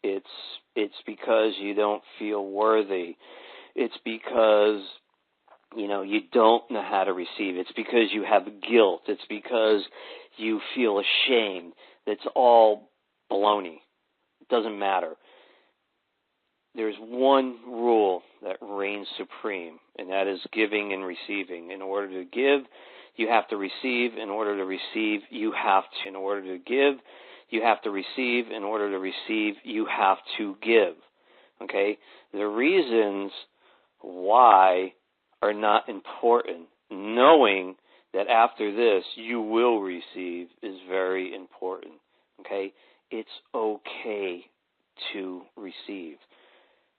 It's because you don't feel worthy. It's because, you don't know how to receive. It's because you have guilt. It's because you feel ashamed. It's all baloney. It doesn't matter. There's one rule that reigns supreme, and that is giving and receiving. In order to give, you have to receive. In order to receive, you have to. In order to give, you have to receive. In order to receive, you have to give. Okay? The reasons why are not important. Knowing that after this you will receive is very important. Okay? It's okay to receive.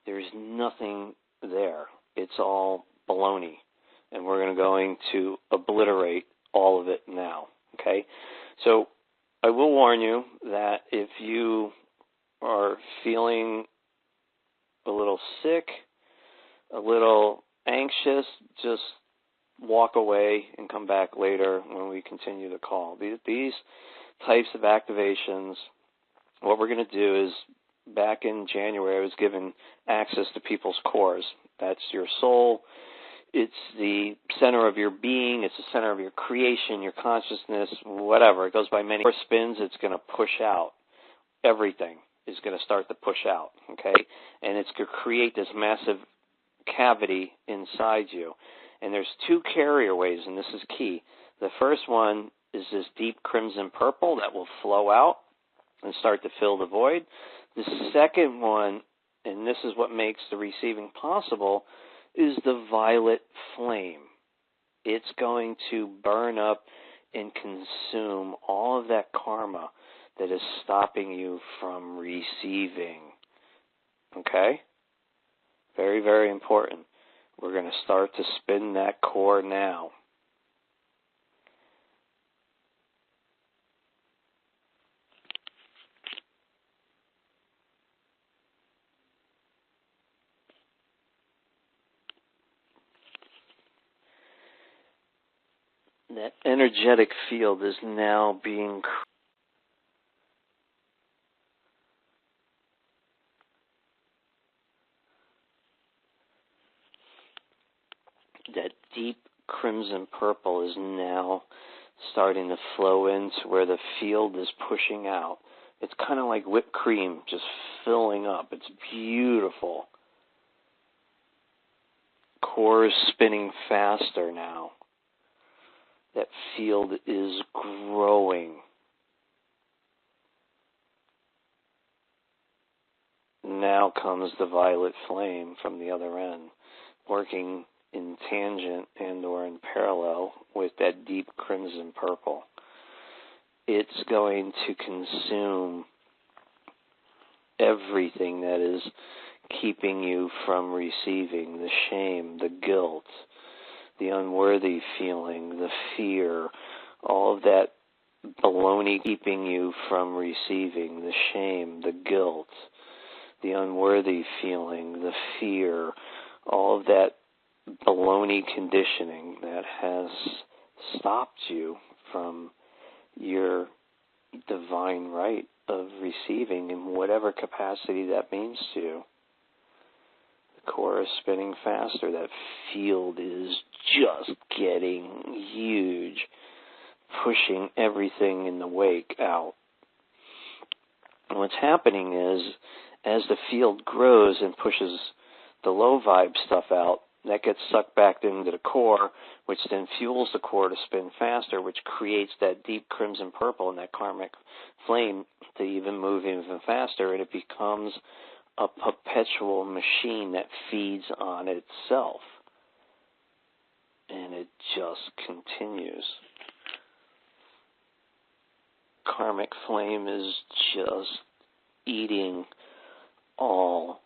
There's nothing there. It's all baloney. And we're going to obliterate all of it now. Okay? So I will warn you that if you are feeling a little sick, a little anxious, just walk away and come back later when we continue the call. These types of activations, what we're going to do is, back in January, I was given access to people's cores. That's your soul, It's the center of your being. It's the center of your creation, your consciousness, whatever. It goes by many more spins. It's going to push out. Everything is going to start to push out, okay? And it's going to create this massive cavity inside you. And there's two carrier ways, and this is key. The first one is this deep crimson purple that will flow out and start to fill the void. The second one, and this is what makes the receiving possible, is the violet flame. It's going to burn up and consume all of that karma that is stopping you from receiving. Okay? Very, very important. We're going to start to spin that core now. That energetic field is now being that deep crimson purple is now starting to flow into where the field is pushing out. It's kind of like whipped cream just filling up. It's beautiful. Core is spinning faster now. That field is growing. Now comes the violet flame from the other end, working in tangent and or in parallel with that deep crimson purple. It's going to consume everything that is keeping you from receiving, the shame, the guilt, the unworthy feeling, the fear, all of that baloney keeping you from receiving, the shame, the guilt, the unworthy feeling, the fear, all of that baloney conditioning that has stopped you from your divine right of receiving in whatever capacity that means to you. The core is spinning faster. That field is just getting huge, pushing everything in the wake out. And what's happening is, as the field grows and pushes the low vibe stuff out, that gets sucked back into the core, which then fuels the core to spin faster, which creates that deep crimson purple and that karmic flame to even move even faster, and it becomes a perpetual machine that feeds on itself. And it just continues. Karmic flame is just eating all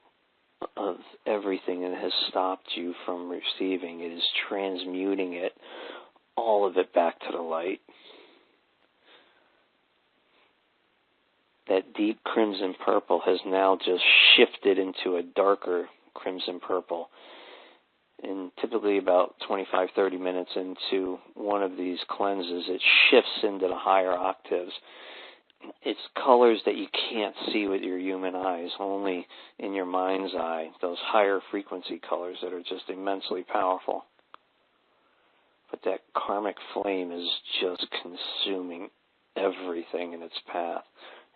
of everything that has stopped you from receiving. It is transmuting it, all of it, back to the light. That deep crimson purple has now just shifted into a darker crimson purple. And typically about 25, 30 minutes into one of these cleanses, it shifts into the higher octaves. It's colors that you can't see with your human eyes, only in your mind's eye, those higher frequency colors that are just immensely powerful. But that karmic flame is just consuming everything in its path,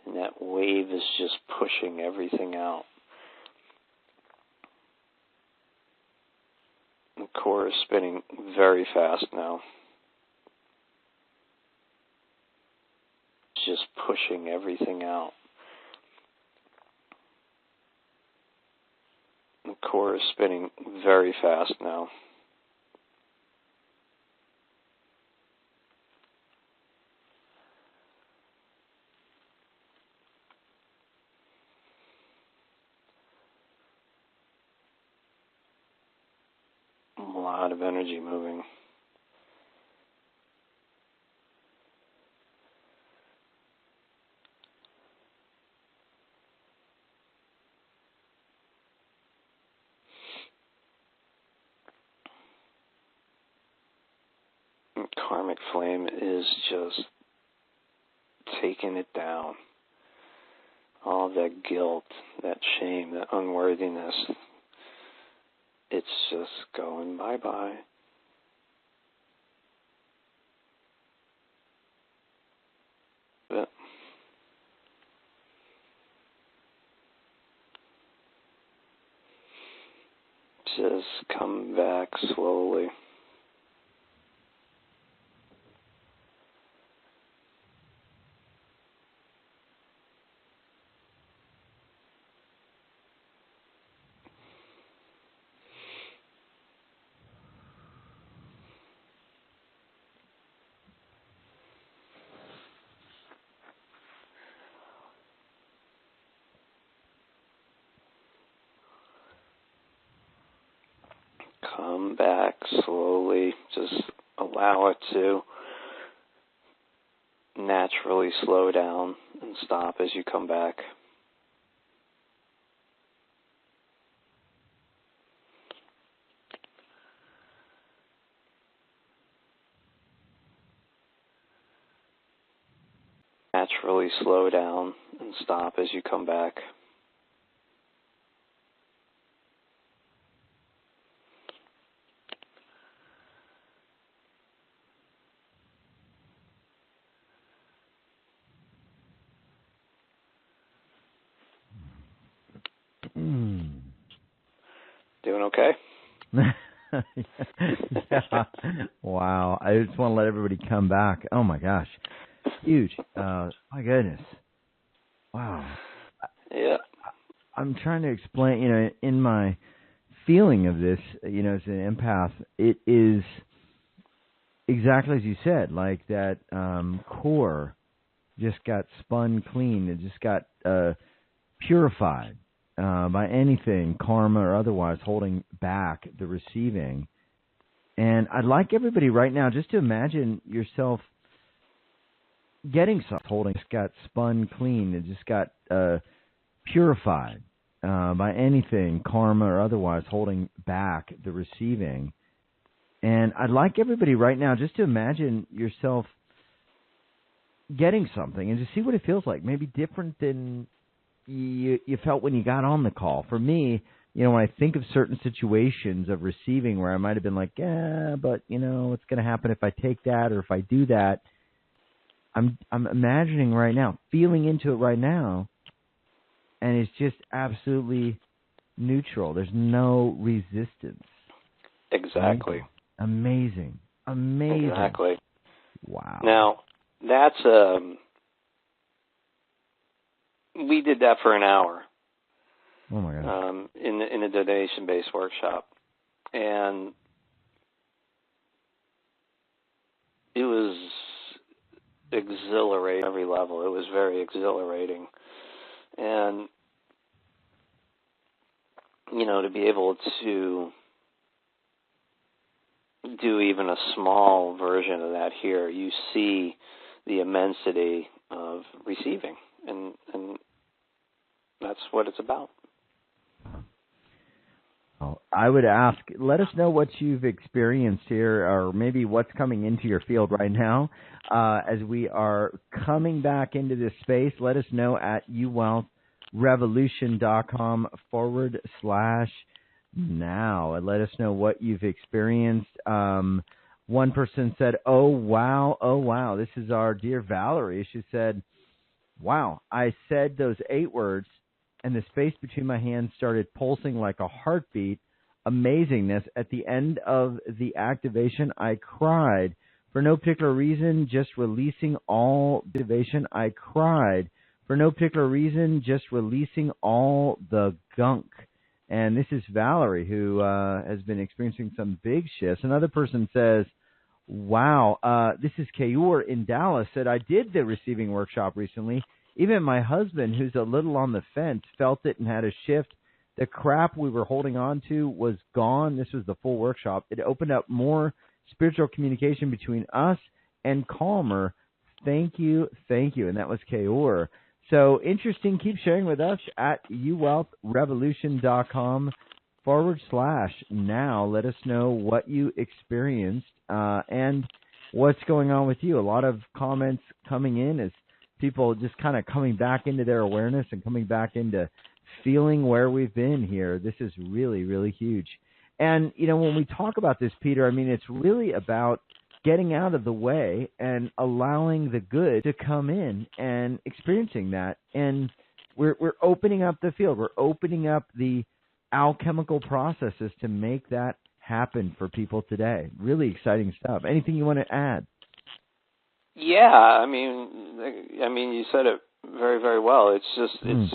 and that wave is just pushing everything out. The core is spinning very fast now. Just pushing everything out. The core is spinning very fast now. A lot of energy moving. Karmic flame is just taking it down. All of that guilt, that shame, that unworthiness, It's just going bye-bye. Yeah. Just come back slowly. Come back slowly. Just allow it to naturally slow down and stop as you come back. Naturally slow down and stop as you come back. Doing okay? Yeah. Wow. I just want to let everybody come back. Oh, my gosh. Huge. My goodness. Wow. Yeah. I'm trying to explain, in my feeling of this, as an empath, it is exactly as you said, like that core just got spun clean. It just got purified by anything, karma or otherwise, holding back the receiving. And I'd like everybody right now just to imagine yourself getting something, holding, just got spun clean. It just got purified by anything, karma or otherwise, holding back the receiving. And I'd like everybody right now just to imagine yourself getting something and just see what it feels like. Maybe different than you felt when you got on the call. For me, when I think of certain situations of receiving where I might have been like, yeah, but what's going to happen if I take that or if I do that? I'm imagining right now, feeling into it right now, and it's just absolutely neutral. There's no resistance. Exactly. Amazing. Exactly. Wow. Now, that's we did that for an hour. Oh my God. In a donation-based workshop, and it was exhilarating at every level. It was very exhilarating, and to be able to do even a small version of that here, you see the immensity of receiving, and that's what it's about. Well, I would ask, let us know what you've experienced here, or maybe what's coming into your field right now. As we are coming back into this space, let us know at uwealthrevolution.com/now, and let us know what you've experienced. One person said, oh, wow. This is our dear Valerie. She said, wow, I said those 8 words, and the space between my hands started pulsing like a heartbeat. Amazingness. At the end of the activation, I cried. For no particular reason, just releasing all activation, I cried. For no particular reason, just releasing all the gunk. And this is Valerie, who has been experiencing some big shifts. Another person says, wow, this is Kaur in Dallas, said, I did the receiving workshop recently. Even my husband, who's a little on the fence, felt it and had a shift. The crap we were holding on to was gone. This was the full workshop. It opened up more spiritual communication between us and calmer. Thank you. And that was Kaur. So interesting. Keep sharing with us at uwealthrevolution.com/now. Let us know what you experienced and what's going on with you. A lot of comments coming in as people just kind of coming back into their awareness and coming back into feeling where we've been here. This is really, really huge. And, when we talk about this, Peter, I mean, it's really about getting out of the way and allowing the good to come in and experiencing that. And we're opening up the field. We're opening up the alchemical processes to make that happen for people today. Really exciting stuff. Anything you want to add? Yeah, I mean, you said it very, very well. It's just, it's,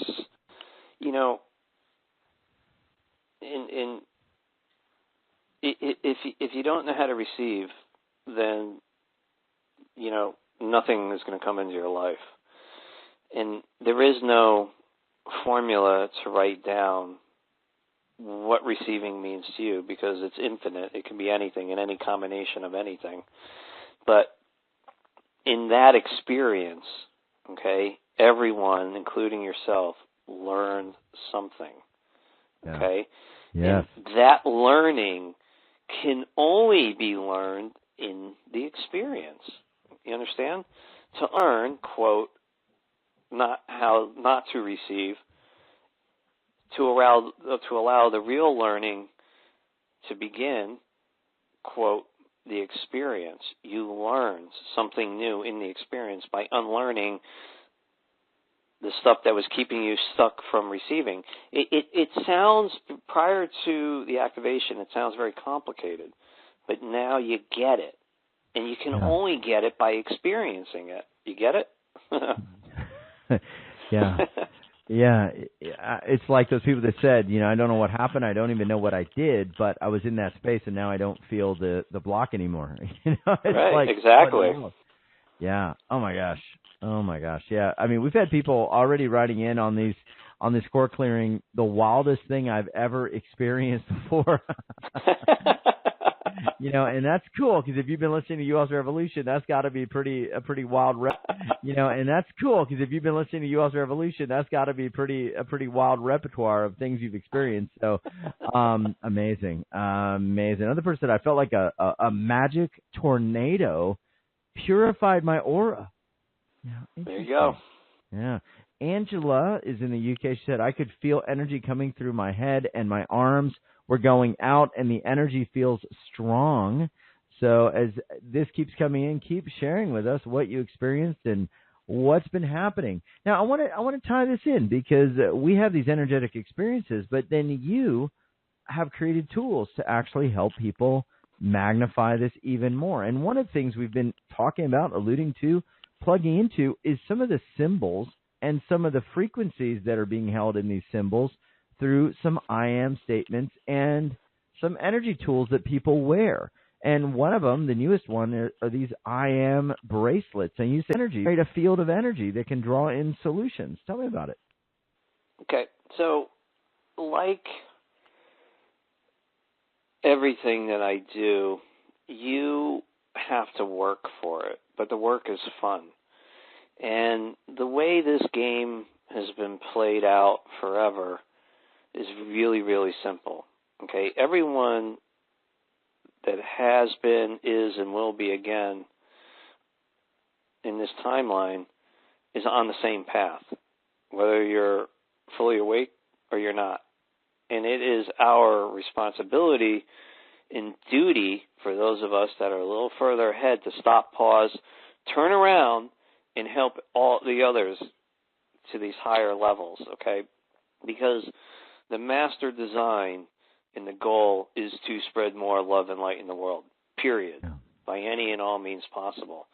if you don't know how to receive, then, nothing is going to come into your life. And there is no formula to write down what receiving means to you, because it's infinite. It can be anything and any combination of anything. But in that experience, okay, everyone, including yourself, learned something. Okay? Yes. And that learning can only be learned in the experience. You understand? To learn, quote, not how not to receive, to allow the real learning to begin, quote, the experience. You learn something new in the experience by unlearning the stuff that was keeping you stuck from receiving. It sounds, prior to the activation, it sounds very complicated, but now you get it. And you can only get it by experiencing it. You get it? Yeah. Yeah. It's like those people that said, I don't know what happened. I don't even know what I did, but I was in that space and now I don't feel the block anymore. It's right, like, exactly. Yeah. Oh my gosh. Yeah. I mean, we've had people already writing in on this core clearing, the wildest thing I've ever experienced before. And that's cool, because if you've been listening to U.S. Revolution, that's got to be a pretty wild and that's cool, because if you've been listening to U.S. Revolution, that's got to be a pretty wild repertoire of things you've experienced. So, amazing. Another person said, I felt like a magic tornado purified my aura. There you go. Yeah. Angela is in the UK. She said, I could feel energy coming through my head and my arms were going out, and the energy feels strong. So as this keeps coming in, keep sharing with us what you experienced and what's been happening. Now, I want to tie this in, because we have these energetic experiences, but then you have created tools to actually help people magnify this even more. And one of the things we've been talking about, alluding to, plugging into, is some of the symbols and some of the frequencies that are being held in these symbols through some I am statements and some energy tools that people wear. And one of them, the newest one, are these I am bracelets. And you say energy, create a field of energy that can draw in solutions. Tell me about it. Okay. So, like everything that I do, you have to work for it, but the work is fun. And the way this game has been played out forever is really, really simple. Okay? Everyone that has been, is, and will be again in this timeline is on the same path, whether you're fully awake or you're not. And it is our responsibility and duty for those of us that are a little further ahead to stop, pause, turn around, and help all the others to these higher levels, okay? Because the master design and the goal is to spread more love and light in the world, period, by any and all means possible.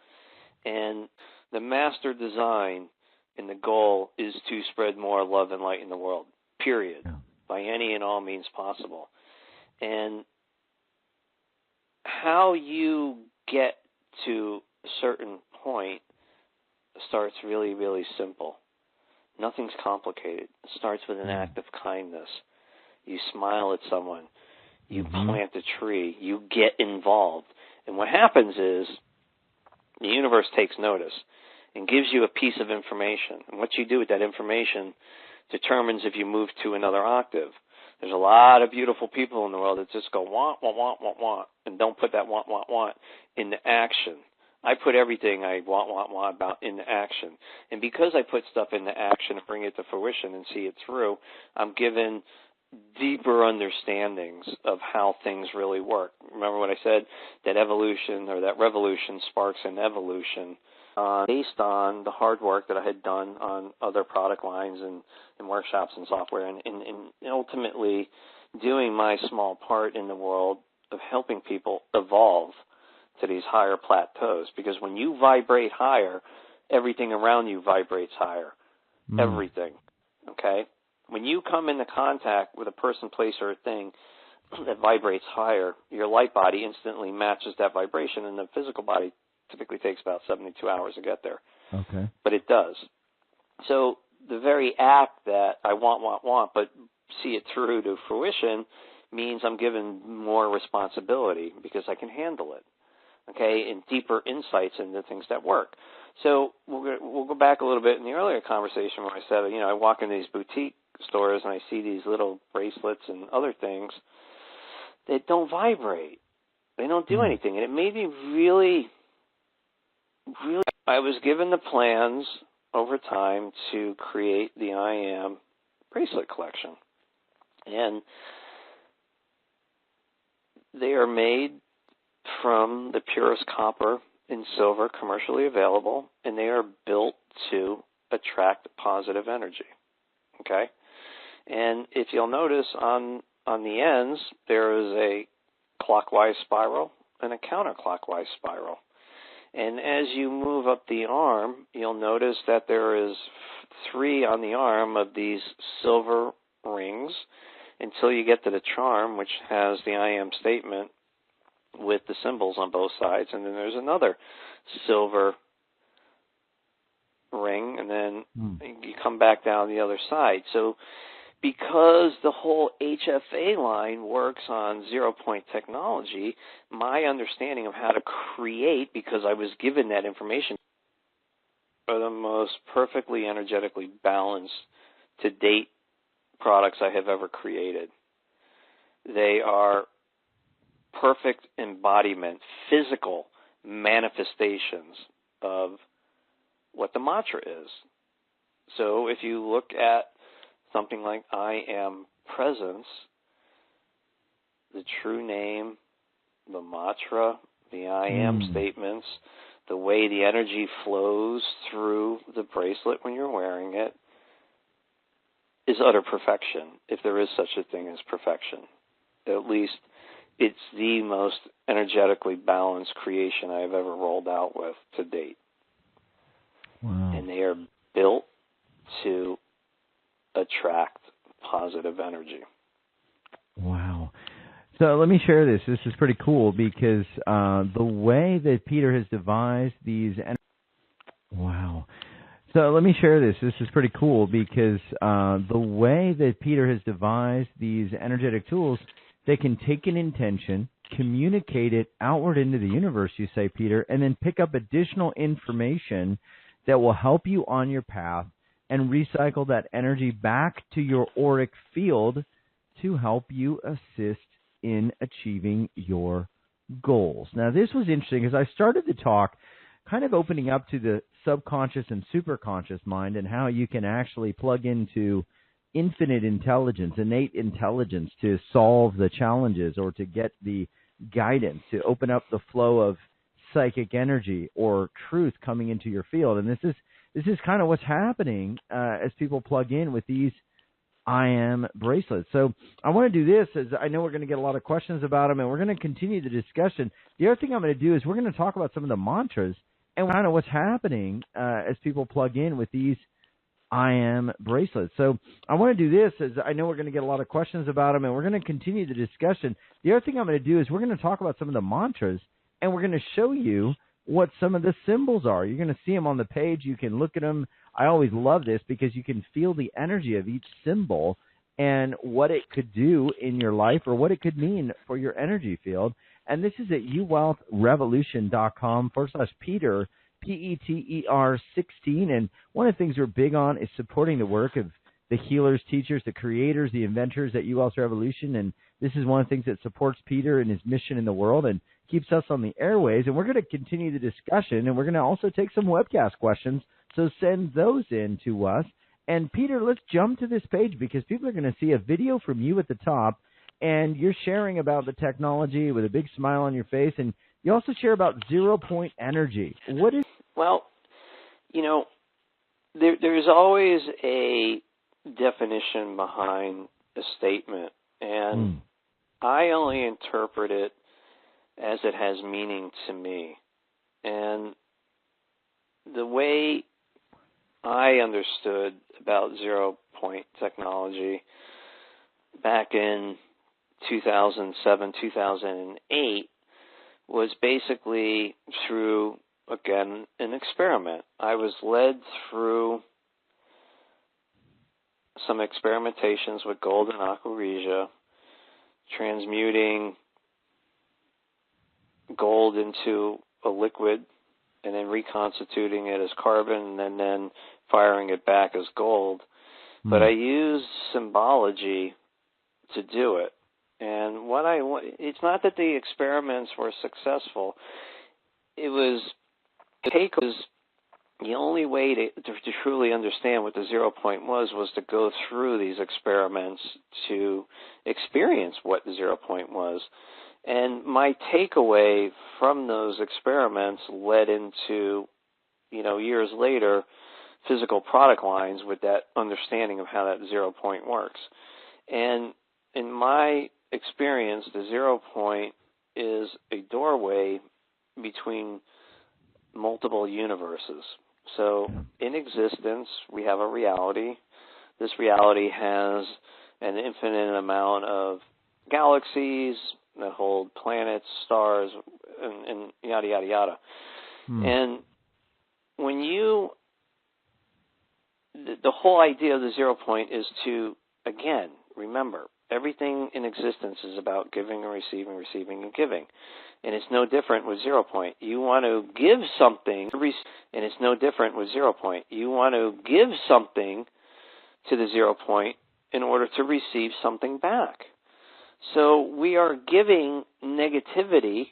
And the master design and the goal is to spread more love and light in the world, period, by any and all means possible. And how you get to a certain point starts really, really simple. Nothing's complicated. It starts with an act of kindness. You smile at someone. You plant a tree. You get involved. And what happens is the universe takes notice and gives you a piece of information. And what you do with that information determines if you move to another octave. There's a lot of beautiful people in the world that just go want, want, want, want, want, and don't put that want, want, want into action. I put everything I want about into action. And because I put stuff into action and bring it to fruition and see it through, I'm given deeper understandings of how things really work. Remember what I said, that evolution or that revolution sparks an evolution based on the hard work that I had done on other product lines and workshops and software, and ultimately doing my small part in the world of helping people evolve to these higher plateaus. Because when you vibrate higher, everything around you vibrates higher. Everything. Okay? When you come into contact with a person, place, or a thing that vibrates higher, your light body instantly matches that vibration, and the physical body typically takes about 72 hours to get there. Okay. But it does. So the very act that I want, but see it through to fruition means I'm given more responsibility because I can handle it. Okay, and deeper insights into things that work. So we'll go back a little bit in the earlier conversation where I said, I walk into these boutique stores and I see these little bracelets and other things that don't vibrate. They don't do anything. And it made me really, I was given the plans over time to create the I Am bracelet collection. And they are made from the purest copper and silver commercially available, and they are built to attract positive energy. Okay? And if you'll notice on the ends, there is a clockwise spiral and a counterclockwise spiral. And as you move up the arm, you'll notice that there is 3 on the arm of these silver rings until you get to the charm, which has the I Am statement with the symbols on both sides. And then there's another silver ring, and then you come back down the other side. So because the whole HFA line works on zero-point technology, my understanding of how to create, because I was given that information, are the most perfectly energetically balanced to date products I have ever created. They are perfect embodiment, physical manifestations of what the mantra is. So if you look at something like I Am Presence, the true name, the mantra, the I Am statements, the way the energy flows through the bracelet when you're wearing it is utter perfection, if there is such a thing as perfection. At least it's the most energetically balanced creation I've ever rolled out with to date. Wow. And they are built to attract positive energy. Wow. So let me share this. This is pretty cool because the way that Peter has devised these... Wow. So let me share this. This is pretty cool because the way that Peter has devised these energetic tools, they can take an intention, communicate it outward into the universe, you say, Peter, and then pick up additional information that will help you on your path and recycle that energy back to your auric field to help you assist in achieving your goals. Now, this was interesting because I started the talk kind of opening up to the subconscious and superconscious mind and how you can actually plug into infinite intelligence, innate intelligence to solve the challenges or to get the guidance, to open up the flow of psychic energy or truth coming into your field. And this is kind of what's happening as people plug in with these I Am bracelets. So I want to do this, as I know we're going to get a lot of questions about them, and we're going to continue the discussion. The other thing I'm going to do is we're going to talk about some of the mantras and kind of what's happening as people plug in with these I Am bracelets. So I want to do this, as I know we're going to get a lot of questions about them, and we're going to continue the discussion. The other thing I'm going to do is we're going to talk about some of the mantras, and we're going to show you what some of the symbols are. You're going to see them on the page. You can look at them. I always love this because you can feel the energy of each symbol and what it could do in your life or what it could mean for your energy field. And this is at uwealthrevolution.com/Peter, Peter 16. And one of the things we're big on is supporting the work of the healers, teachers, the creators, the inventors at UWealth Revolution. And this is one of the things that supports Peter and his mission in the world and keeps us on the airways. And we're going to continue the discussion, and we're going to also take some webcast questions. So send those in to us, And Peter, let's jump to this page because people are going to see a video from you at the top, and you're sharing about the technology with a big smile on your face, and you also share about 0 point energy. What is? Well, there's always a definition behind a statement, and I only interpret it as it has meaning to me. And the way I understood about 0 point technology back in 2007, 2008 was basically through, again, an experiment. I was led through some experimentations with gold and aqua regia, transmuting gold into a liquid and then reconstituting it as carbon and then firing it back as gold. But I used symbology to do it. And it's not that the experiments were successful. It was the only way to truly understand what the 0 point was to go through these experiments to experience what the 0 point was. And my takeaway from those experiments led into, years later, physical product lines with that understanding of how that 0 point works. And in my experience, the 0 point is a doorway between multiple universes. So in existence, we have a reality. This reality has an infinite amount of galaxies that hold planets, stars, and yada, yada, yada. And when the whole idea of the 0 point is to, again, remember, everything in existence is about giving and receiving and giving. And it's no different with 0 point. You want to give something, and it's no different with 0 point. You want to give something to the 0 point in order to receive something back. So we are giving negativity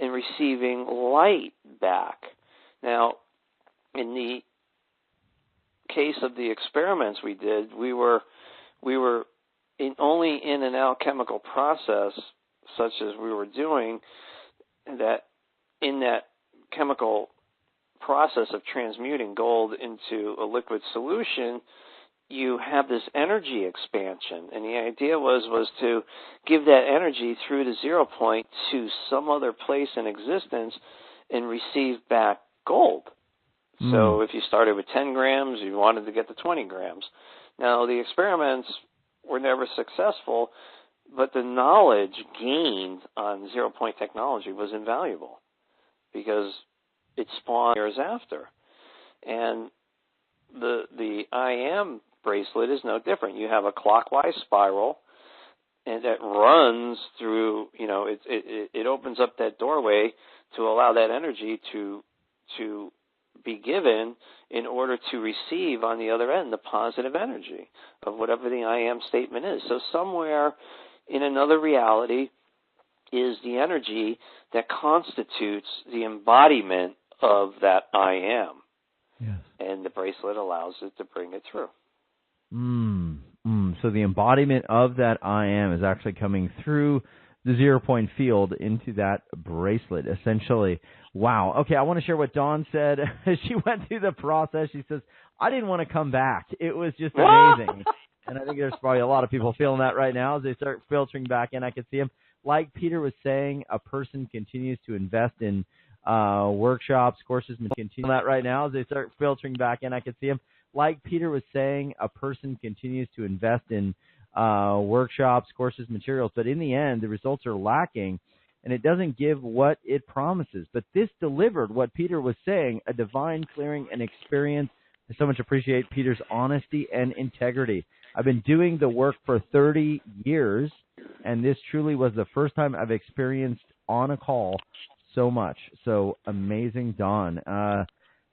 and receiving light back. Now, in the case of the experiments we did, we were only in an alchemical process such as we were doing, that in that chemical process of transmuting gold into a liquid solution, you have this energy expansion. And the idea was to give that energy through the 0 point to some other place in existence and receive back gold. So if you started with 10 grams, you wanted to get to 20 grams. Now, the experiments were never successful, but the knowledge gained on 0 point technology was invaluable because it spawned years after. And the IM bracelet is no different. You have a clockwise spiral, and that runs through, it opens up that doorway to allow that energy to be given in order to receive on the other end the positive energy of whatever the I am statement is. So somewhere in another reality is the energy that constitutes the embodiment of that I am. Yes. And the bracelet allows it to bring it through. So the embodiment of that I am is actually coming through the 0 point field into that bracelet, essentially. Wow. Okay, I want to share what Dawn said. She went through the process. She says, I didn't want to come back. It was just amazing. And I think there's probably a lot of people feeling that right now as they start filtering back in. I can see them. Like Peter was saying, a person continues to invest in workshops, courses, continue that right now as they start filtering back in. I can see them. Like Peter was saying, a person continues to invest in workshops, courses, materials, but in the end, the results are lacking, and it doesn't give what it promises. But this delivered what Peter was saying, a divine clearing and experience. I so much appreciate Peter's honesty and integrity. I've been doing the work for 30 years, and this truly was the first time I've experienced on a call so much. So amazing, Dawn.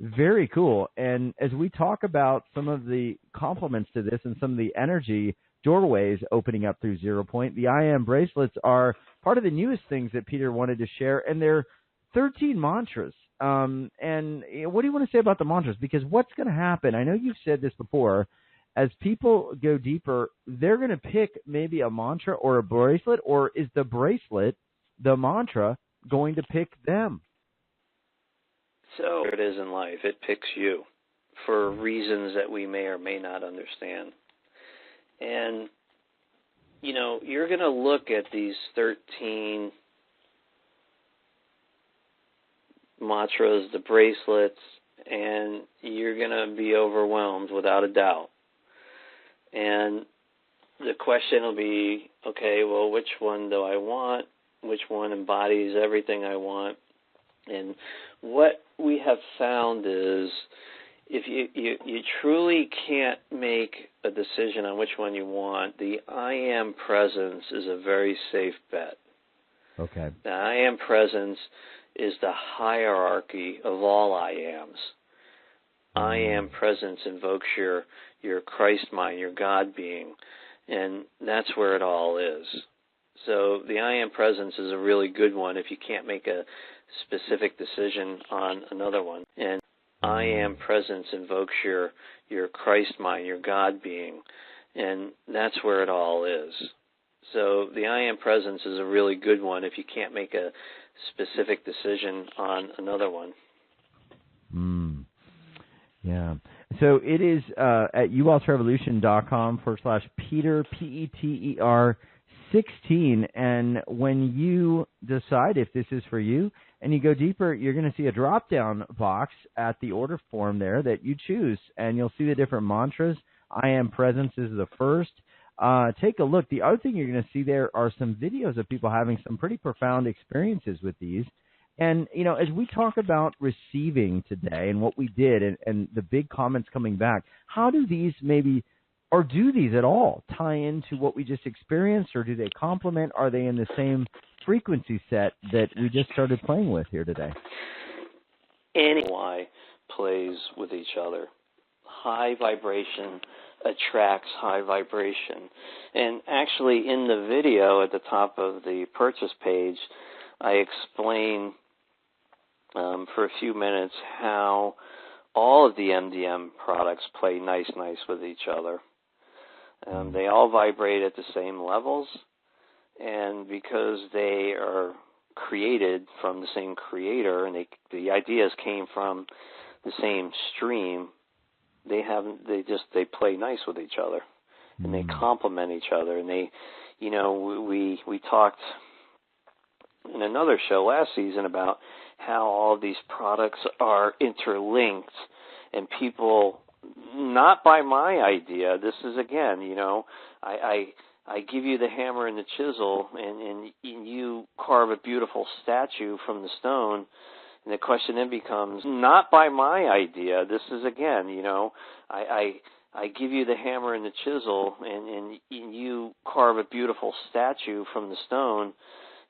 Very cool. And as we talk about some of the complements to this and some of the energy doorways opening up through 0 point, the I Am bracelets are part of the newest things that Peter wanted to share, and they're 13 mantras. And what do you want to say about the mantras? Because what's going to happen, I know you've said this before, as people go deeper, they're going to pick maybe a mantra or a bracelet, or is the bracelet, the mantra, going to pick them? So it is in life. It picks you for reasons that we may or may not understand. And, you know, you're going to look at these 13 mantras, the bracelets, and you're going to be overwhelmed without a doubt. And the question will be, okay, well, which one do I want? Which one embodies everything I want? And what we have found is if you truly can't make a decision on which one you want, the I am presence is a very safe bet. Okay. The I am presence is the hierarchy of all I ams. I am presence invokes your Christ mind, your God being, and that's where it all is. So the I am presence is a really good one if you can't make a specific decision on another one. And I am presence invokes your Christ mind, your God being, and that's where it all is. So the I am presence is a really good one if you can't make a specific decision on another one. Yeah. So it is at uwaltzrevolution.com/Peter, Peter 16, and when you decide if this is for you and you go deeper, you're going to see a drop-down box at the order form there that you choose, and you'll see the different mantras. I am presence is the first. Take a look. The other thing you're going to see there are some videos of people having some pretty profound experiences with these. And, you know, as we talk about receiving today and what we did and the big comments coming back, how do these maybe, or do these at all, tie into what we just experienced, or do they complement? Are they in the same frequency set that we just started playing with here today? Any Y plays with each other. High vibration attracts high vibration. And actually in the video at the top of the purchase page, I explain for a few minutes how all of the MDM products play nice with each other. They all vibrate at the same levels, and because they are created from the same creator and the ideas came from the same stream, they play nice with each other, and they complement each other. And they, you know, we talked in another show last season about how all of these products are interlinked, and people, not by my idea, this is again, you know, I give you the hammer and the chisel, and you carve a beautiful statue from the stone, and the question then becomes, not by my idea, this is again, you know, I give you the hammer and the chisel, and you carve a beautiful statue from the stone.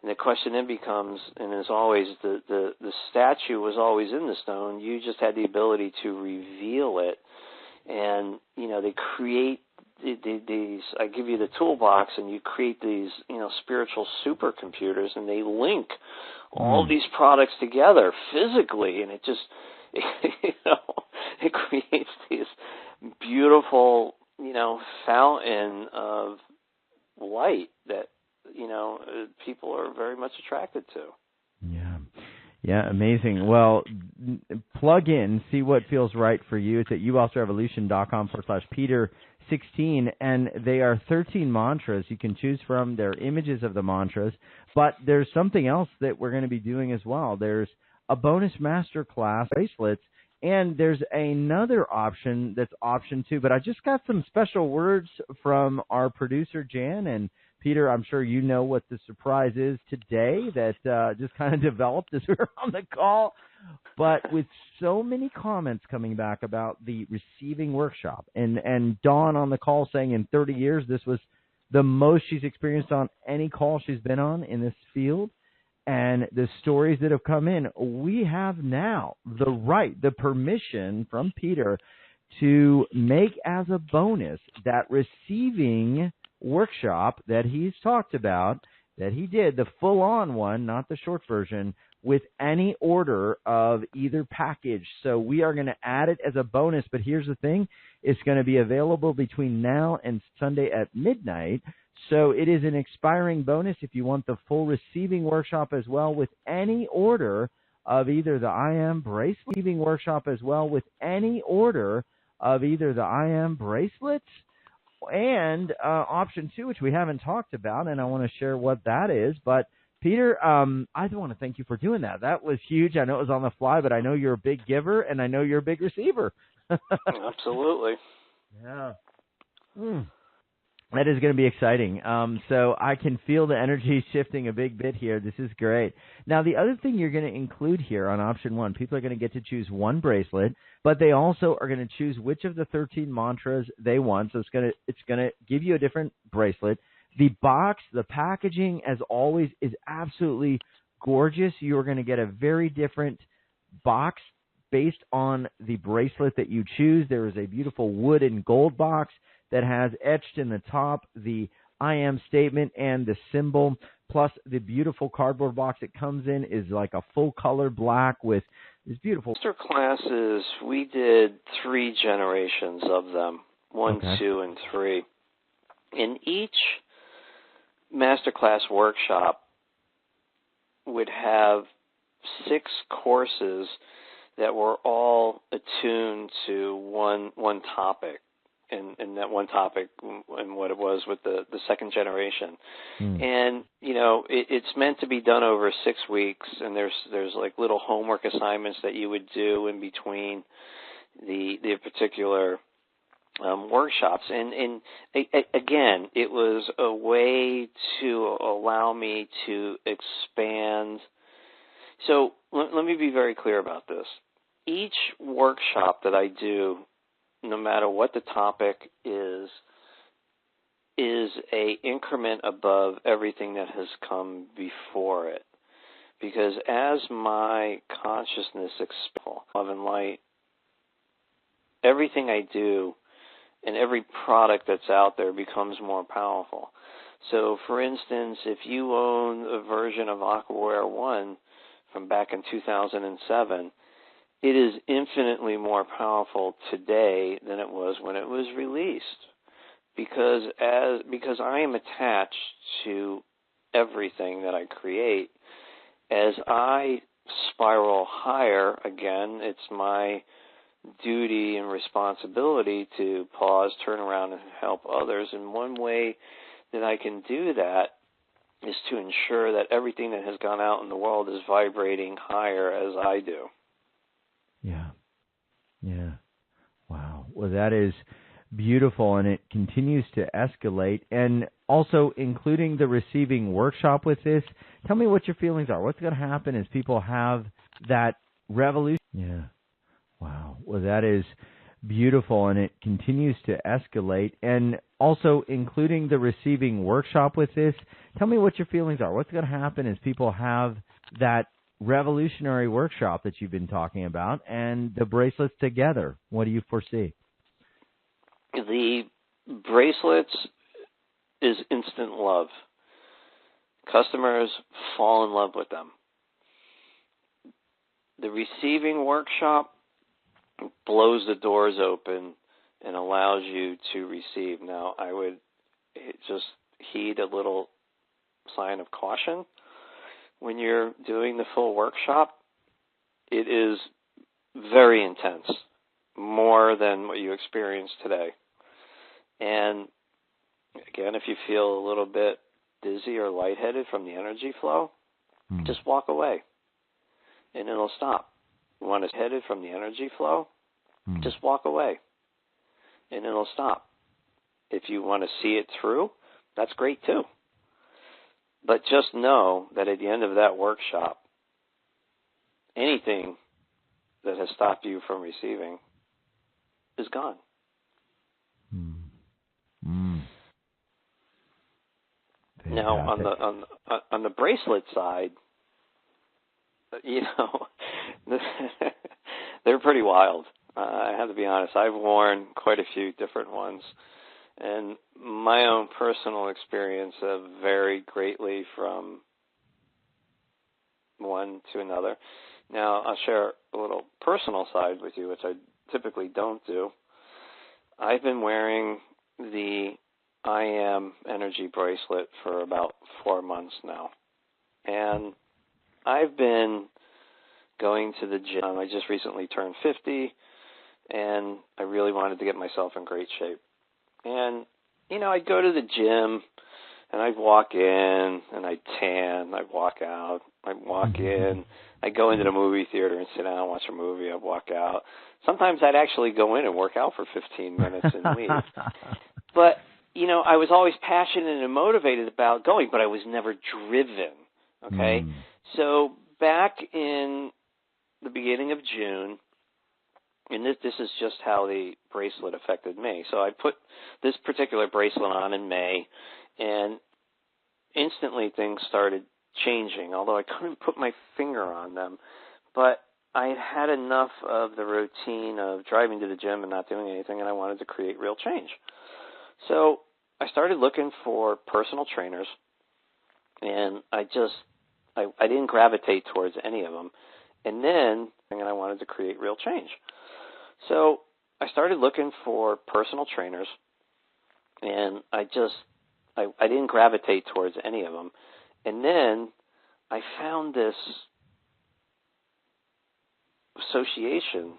And the question then becomes, and as always, the statue was always in the stone. You just had the ability to reveal it. And, you know, they create these, I give you the toolbox, and you create these, you know, spiritual supercomputers, and they link all these products together physically. And it just, you know, it creates these beautiful, you know, fountain of light that, you know, people are very much attracted to. Yeah, amazing. Well, plug in, see what feels right for you. It's at uwaltzrevolution.com/Peter 16, and they are 13 mantras you can choose from. They're images of the mantras, but there's something else that we're going to be doing as well. There's a bonus master class, bracelets, and there's another option that's option 2. But I just got some special words from our producer, Jan, and Peter, I'm sure you know what the surprise is today that just kind of developed as we were on the call. But with so many comments coming back about the receiving workshop, and Dawn on the call saying in 30 years this was the most she's experienced on any call she's been on in this field, and the stories that have come in, we have now the permission from Peter to make as a bonus that receiving workshop that he's talked about, that he did, the full-on one, not the short version, with any order of either package. So we are going to add it as a bonus, but here's the thing. It's going to be available between now and Sunday at midnight. So it is an expiring bonus if you want the full receiving workshop as well with any order of either the IM bracelet, receiving workshop as well with any order of either the IM bracelets and option 2, which we haven't talked about, and I want to share what that is. But Peter, I want to thank you for doing that. That was huge. I know it was on the fly, but I know you're a big giver, and I know you're a big receiver. Absolutely. Yeah. That is going to be exciting. So I can feel the energy shifting a big bit here. This is great. Now, the other thing you're going to include here on option 1, people are going to get to choose one bracelet, but they also are going to choose which of the 13 mantras they want. So it's going to give you a different bracelet. The box, the packaging, as always, is absolutely gorgeous. You're going to get a very different box based on the bracelet that you choose. There is a beautiful wood and gold box that has etched in the top the I am statement and the symbol, plus the beautiful cardboard box it comes in is like a full color black with this beautiful Master classes, we did 3 generations of them, 1, Okay. 2, and 3. In each masterclass workshop would have 6 courses that were all attuned to one topic, and that one topic and what it was with the second generation. And, you know, it's meant to be done over 6 weeks, and there's like little homework assignments that you would do in between the particular workshops. And again, it was a way to allow me to expand. So let me be very clear about this. Each workshop that I do, no matter what the topic is a increment above everything that has come before it. Because as my consciousness expands, love and light, everything I do and every product that's out there becomes more powerful. So, for instance, if you own a version of Aquaware 1 from back in 2007, it is infinitely more powerful today than it was when it was released. Because I am attached to everything that I create, as I spiral higher, again, it's my duty and responsibility to pause, turn around, and help others. And one way that I can do that is to ensure that everything that has gone out in the world is vibrating higher as I do. Yeah. Wow. Well, that is beautiful, and it continues to escalate. And also including the receiving workshop with this, tell me what your feelings are. What's going to happen as people have that revolution? Yeah. Wow. Well, that is beautiful, and it continues to escalate. And also including the receiving workshop with this, tell me what your feelings are. What's going to happen as people have that revolutionary workshop that you've been talking about and the bracelets together? What do you foresee? The bracelets is instant love. Customers fall in love with them. The receiving workshop blows the doors open and allows you to receive. Now, I would just heed a little sign of caution. When you're doing the full workshop, it is very intense, more than what you experience today. And again, if you feel a little bit dizzy or lightheaded from the energy flow, just walk away and it'll stop. You want to headed from the energy flow, just walk away and it'll stop. If you want to see it through, that's great too. But just know that at the end of that workshop, anything that has stopped you from receiving is gone. Now, on the bracelet side, you know, they're pretty wild. I have to be honest. I've worn quite a few different ones, And my own personal experience have varied greatly from one to another. Now, I'll share a little personal side with you, which I typically don't do. I've been wearing the I Am energy bracelet for about 4 months now. And I've been going to the gym. I just recently turned 50, and I really wanted to get myself in great shape. And, I'd go to the gym, and I'd walk in, and I'd tan, I'd walk out, I'd walk in, I'd go into the movie theater and sit down and watch a movie, I'd walk out. Sometimes I'd actually go in and work out for 15 minutes and leave. But, I was always passionate and motivated about going, but I was never driven, okay? So back in the beginning of June, and this is just how the bracelet affected me. So I put this particular bracelet on in May, and instantly things started changing, although I couldn't put my finger on them. But I had enough of the routine of driving to the gym and not doing anything, and I wanted to create real change. So I started looking for personal trainers, and I didn't gravitate towards any of them. And then I wanted to create real change. So I started looking for personal trainers, and I didn't gravitate towards any of them. And then I found this association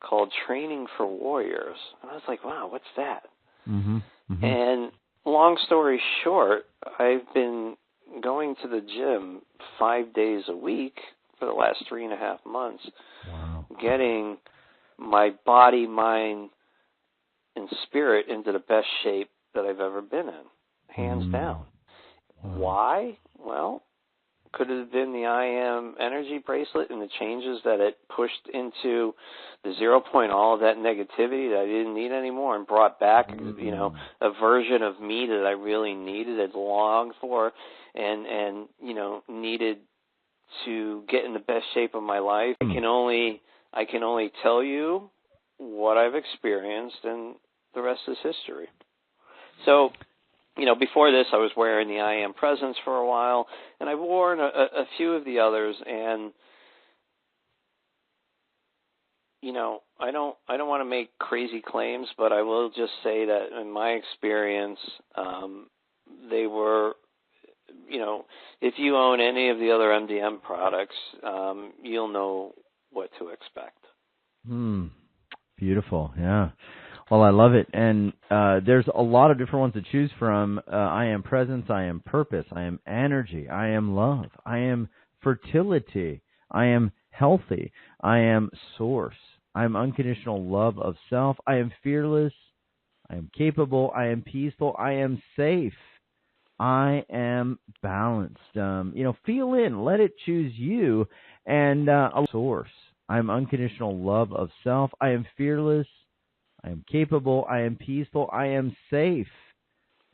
called Training for Warriors. And I was like, wow, what's that? And long story short, I've been going to the gym 5 days a week for the last 3.5 months, getting my body, mind, and spirit into the best shape that I've ever been in, hands down. Why? Well, could it have been the I Am energy bracelet and the changes that it pushed into the 0 point, all of that negativity that I didn't need anymore, and brought back, a version of me that I really needed, had longed for, and needed to get in the best shape of my life. I can only tell you what I've experienced, and the rest is history. So, before this, I was wearing the I Am Presence for a while, and I've worn a few of the others, and I don't want to make crazy claims, but I will just say that in my experience, they were, if you own any of the other MDM products, you'll know what to expect. Beautiful, yeah. Well, I love it. And there's a lot of different ones to choose from. I Am Presence, I Am Purpose, I Am Energy, I Am Love, I Am Fertility, I Am Healthy, I Am Source, I Am Unconditional Love of Self, I Am Fearless, I Am Capable, I Am Peaceful, I Am Safe, I Am Balanced. Feel in, let it choose you, and a source. I am unconditional love of self. I am fearless. I am capable. I am peaceful. I am safe.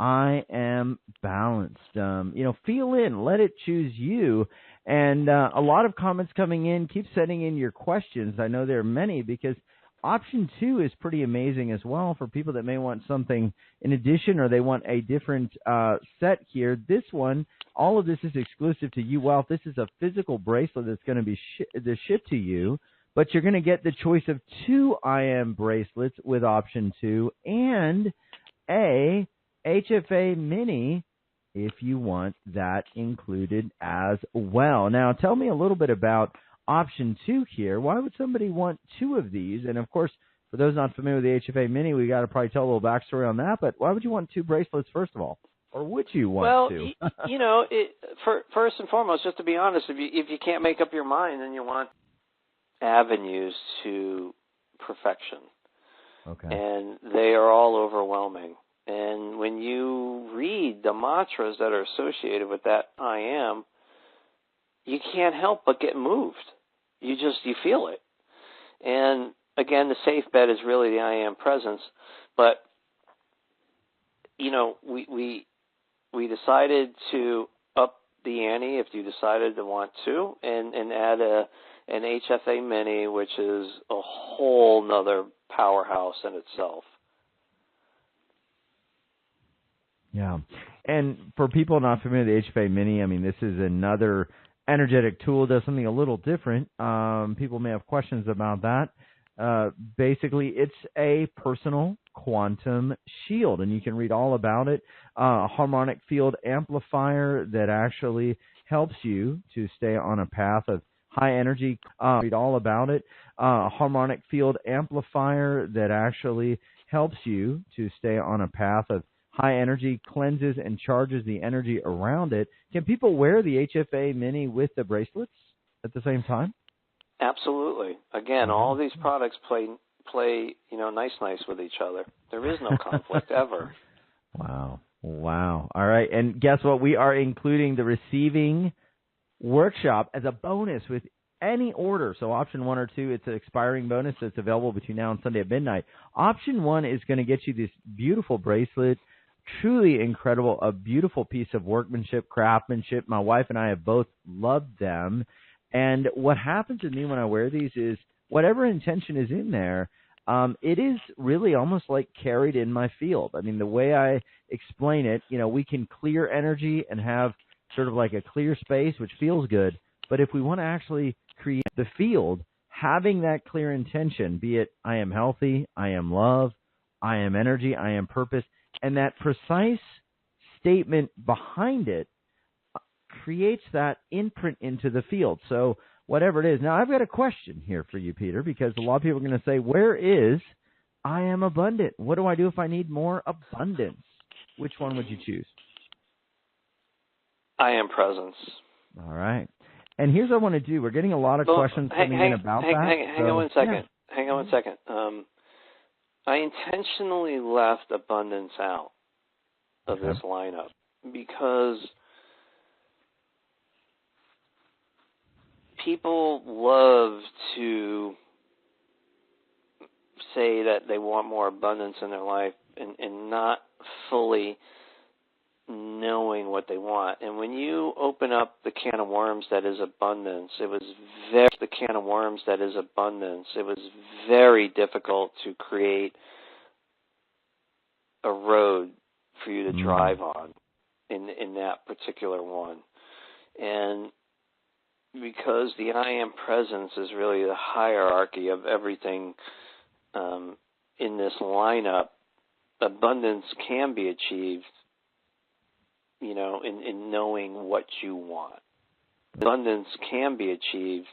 I am balanced. Feel in, let it choose you. And a lot of comments coming in. Keep sending in your questions. I know there are many, because option 2 is pretty amazing as well for people that may want something in addition, or they want a different set here. This one, all of this is exclusive to you. Well, this is a physical bracelet that's going to be shipped to you, but you're going to get the choice of 2 I Am bracelets with option 2 and a HFA Mini if you want that included as well. Now, tell me a little bit about option 2 here. Why would somebody want 2 of these? And, of course, for those not familiar with the HFA Mini, we got to probably tell a little backstory on that. But why would you want 2 bracelets, first of all? Or would you want to? Well, first and foremost, just to be honest, if you can't make up your mind, then you want avenues to perfection. Okay. And they are all overwhelming. And when you read the mantras that are associated with that I Am, you can't help but get moved. You feel it. And again, the safe bet is really the I Am Presence. But, we decided to up the ante, if you decided to want to, and add an HFA Mini, which is a whole nother powerhouse in itself. Yeah. And for people not familiar with the HFA Mini, I mean, this is another energetic tool, does something a little different. People may have questions about that. Basically, it's a personal quantum shield, and you can read all about it. A harmonic field amplifier that actually helps you to stay on a path of high energy. Read all about it. A harmonic field amplifier that actually helps you to stay on a path of high energy, cleanses and charges the energy around it. Can people wear the HFA Mini with the bracelets at the same time? Absolutely. Again, all these products play nice with each other. There is no conflict ever. Wow. All right. And guess what? We are including the receiving workshop as a bonus with any order. So option 1 or 2, it's an expiring bonus that's available between now and Sunday at midnight. Option 1 is going to get you this beautiful bracelet, truly incredible, a beautiful piece of workmanship, craftsmanship. My wife and I have both loved them. And what happens to me when I wear these is whatever intention is in there, it is really almost like carried in my field. I mean, the way I explain it, we can clear energy and have sort of like a clear space, which feels good. But if we want to actually create the field, having that clear intention, be it I am healthy, I am love, I am energy, I am purpose, and that precise statement behind it creates that imprint into the field. So whatever it is. Now, I've got a question here for you, Peter, because a lot of people are going to say, where is I am abundant? What do I do if I need more abundance? Which one would you choose? I am presence. All right. And here's what I want to do. We're getting a lot of questions coming in about that. Hang on 1 second. Yeah. Hang on 1 second. I intentionally left abundance out of this lineup because people love to say that they want more abundance in their life and not fully knowing what they want. And when you open up the can of worms that is abundance, it was very difficult to create a road for you to drive on in that particular one. And because the I am presence is really the hierarchy of everything in this lineup, abundance can be achieved, in knowing what you want. Abundance can be achieved,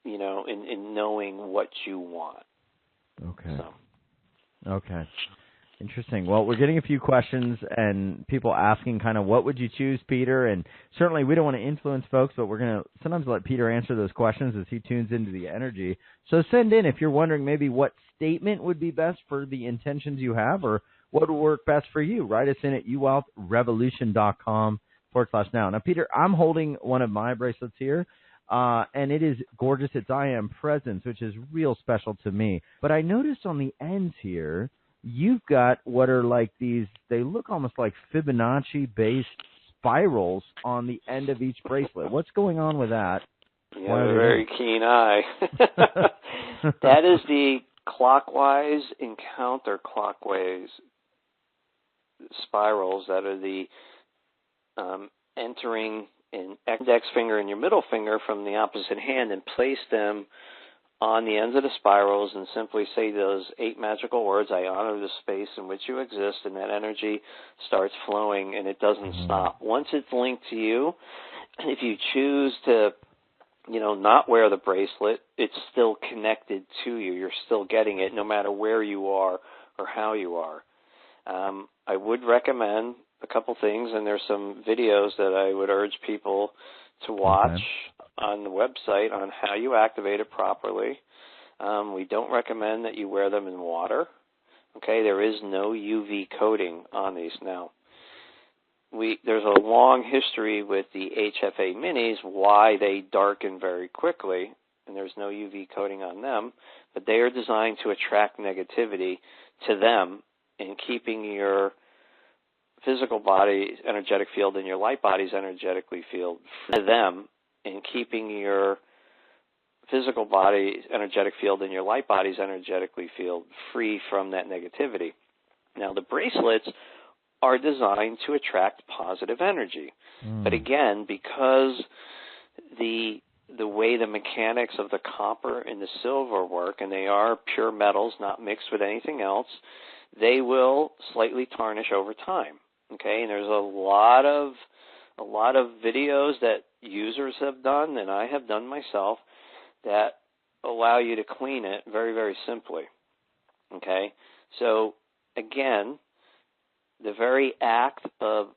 in knowing what you want. Okay. Okay. Interesting. Well, we're getting a few questions and people asking kind of what would you choose, Peter? And certainly we don't want to influence folks, but we're going to sometimes let Peter answer those questions as he tunes into the energy. So send in if you're wondering maybe what statement would be best for the intentions you have or what would work best for you. Write us in at uwealthrevolution.com/now. Now, Peter, I'm holding one of my bracelets here. And it is gorgeous. It's I Am Presence, which is real special to me. But I noticed on the ends here, you've got what are like these, they look almost like Fibonacci-based spirals on the end of each bracelet. What's going on with that? You have a very keen eye. That is the clockwise and counterclockwise spirals that are the entering an index finger and your middle finger from the opposite hand and place them on the ends of the spirals and simply say those 8 magical words, I honor the space in which you exist, and that energy starts flowing and it doesn't stop. Once it's linked to you, if you choose to, not wear the bracelet, it's still connected to you. You're still getting it no matter where you are or how you are. I would recommend a couple things, and there's some videos that I would urge people to watch on the website on how you activate it properly. We don't recommend that you wear them in water. Okay, there is no UV coating on these now. There's a long history with the HFA minis, why they darken very quickly, and there's no UV coating on them, but they are designed to attract negativity to them in keeping your physical body's energetic field and your light body's energetically field for them in keeping your physical body's energetic field and your light body's energetically field free from that negativity. Now, the bracelets are designed to attract positive energy. But again, because the way the mechanics of the copper and the silver work, and they are pure metals, not mixed with anything else, they will slightly tarnish over time. Okay, and there's a lot of videos that users have done, and I have done myself, that allow you to clean it very, very simply. Okay, so again, the very act of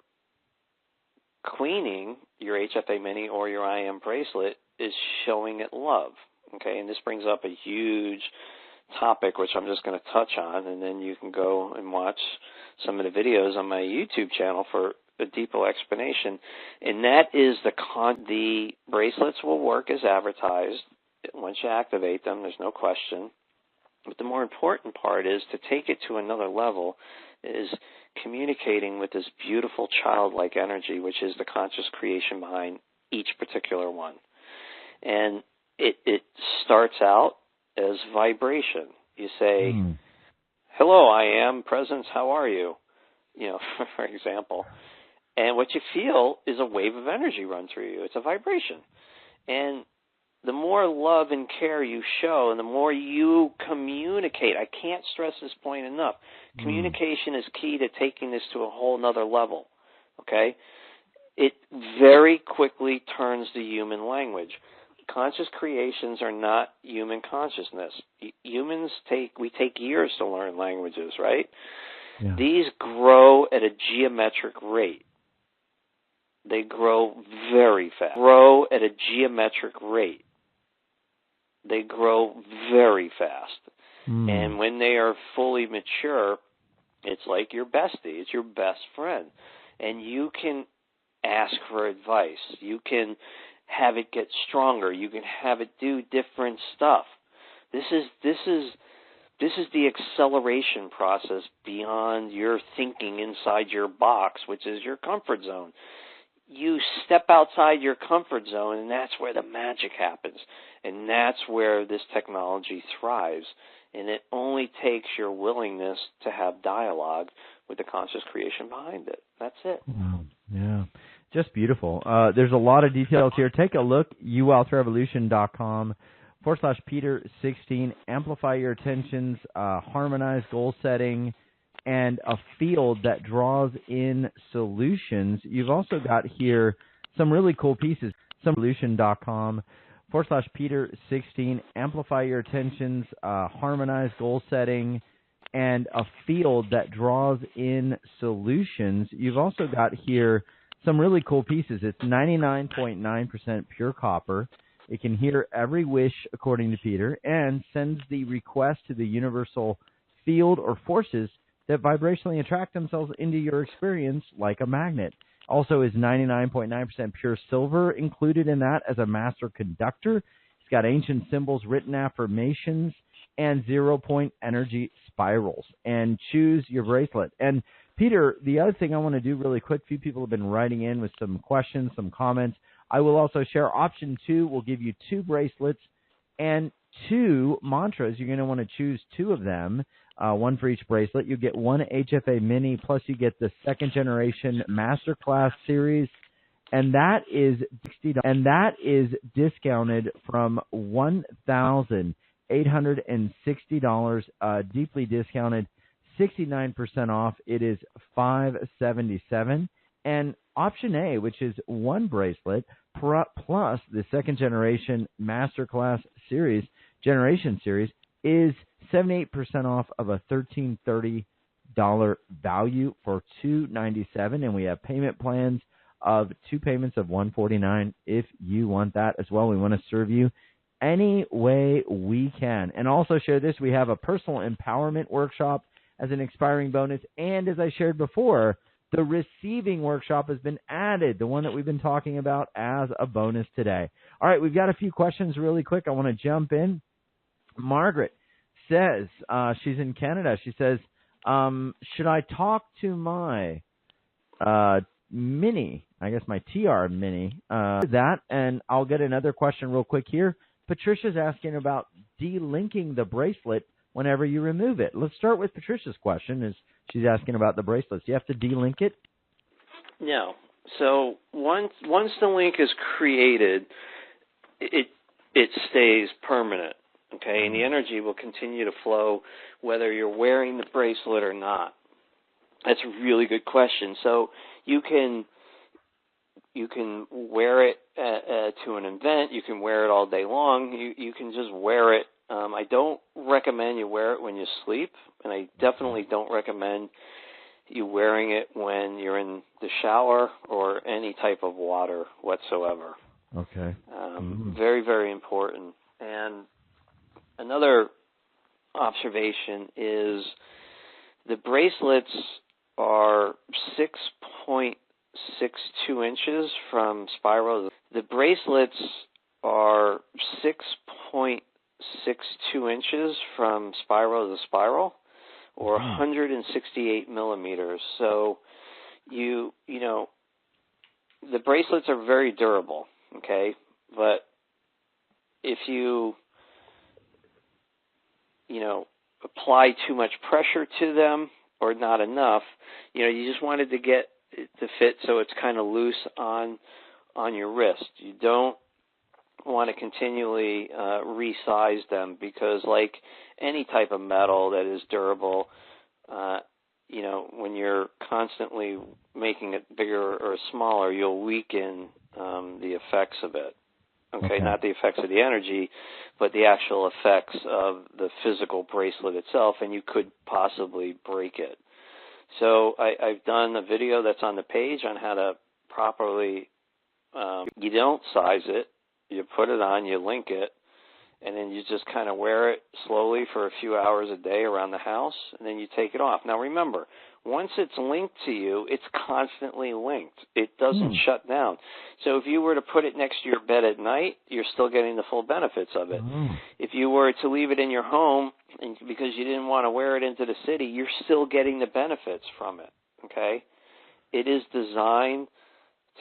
cleaning your HFA Mini or your IM bracelet is showing it love. Okay, and this brings up a huge topic, which I'm just going to touch on, and then you can go and watch some of the videos on my YouTube channel for a deeper explanation. And that is the bracelets will work as advertised once you activate them. There's no question. But the more important part is to take it to another level is communicating with this beautiful childlike energy, which is the conscious creation behind each particular one. And it starts out as vibration. You say, hello, I am presence, how are you? You know, for example. And what you feel is a wave of energy run through you. It's a vibration. And the more love and care you show and the more you communicate, I can't stress this point enough, communication is key to taking this to a whole nother level, okay? It very quickly turns to human language. Conscious creations are not human consciousness. Humans take years to learn languages, right? Yeah. These grow at a geometric rate. They grow very fast. They grow very fast. And when they are fully mature, it's like your bestie. It's your best friend. And you can ask for advice. You can have it get stronger. You can have it do different stuff. This is the acceleration process beyond your thinking inside your box, which is your comfort zone. You step outside your comfort zone, and that's where the magic happens. And that's where this technology thrives. And it only takes your willingness to have dialogue with the conscious creation behind it. That's it. Yeah. Just beautiful. There's a lot of details here. Take a look, uwealthrevolution.com/Peter16. Amplify your attentions, harmonize goal setting, and a field that draws in solutions. You've also got here some really cool pieces. Solution.com/Peter16. Amplify your attentions, harmonize goal setting, and a field that draws in solutions. You've also got here some really cool pieces. It's 99.9% pure copper. It can hear every wish, according to Peter, and sends the request to the universal field or forces that vibrationally attract themselves into your experience like a magnet. Also is 99.9% pure silver included in that as a master conductor. It's got ancient symbols, written affirmations, and 0-point energy spirals. And choose your bracelet. And Peter, the other thing I want to do really quick, a few people have been writing in with some questions, some comments. I will also share option 2. We'll give you 2 bracelets and 2 mantras. You're going to want to choose 2 of them, one for each bracelet. You get 1 HFA Mini, plus you get the 2nd generation Masterclass series, and that is $60. And that is discounted from $1,860, deeply discounted. 69% off. It is $577. And option A, which is 1 bracelet plus the 2nd generation Masterclass series, generation series, is 78% off of a $1,330 value for $297. And we have payment plans of 2 payments of $149 if you want that as well. We want to serve you any way we can. And also share this, we have a personal empowerment workshop as an expiring bonus, and as I shared before, the receiving workshop has been added, the one that we've been talking about, as a bonus today. All right, we've got a few questions really quick. I want to jump in. Margaret says, she's in Canada, she says, should I talk to my Mini, I guess my TR Mini, that, and I'll get another question real quick here. Patricia's asking about delinking the bracelet whenever you remove it. Let's start with Patricia's question. Is she's asking about the bracelets. Do you have to delink it? No. So once the link is created, it stays permanent. Okay, and the energy will continue to flow whether you're wearing the bracelet or not. That's a really good question. So you can wear it to an event. You can wear it all day long. You can just wear it. I don't recommend you wear it when you sleep, and I definitely don't recommend you wearing it when you're in the shower or any type of water whatsoever. Okay. Very, very important. And another observation is the bracelets are 6.62 inches from spiral. The bracelets are 6.62 inches from spiral to spiral, or 168 millimeters. So you know, the bracelets are very durable, okay? But if you apply too much pressure to them or not enough, you just wanted to get it to fit so it's kind of loose on your wrist. You don't want to continually resize them, because like any type of metal that is durable, when you're constantly making it bigger or smaller, you'll weaken the effects of it. Okay, not the effects of the energy, but the actual effects of the physical bracelet itself, and you could possibly break it. So I've done a video that's on the page on how to properly, you don't size it, you put it on, you link it, and then you just kind of wear it slowly for a few hours a day around the house, and then you take it off. Now remember, once it's linked to you, it's constantly linked. It doesn't shut down. So if you were to put it next to your bed at night, you're still getting the full benefits of it. If you were to leave it in your home and because you didn't want to wear it into the city, you're still getting the benefits from it, okay? It is designed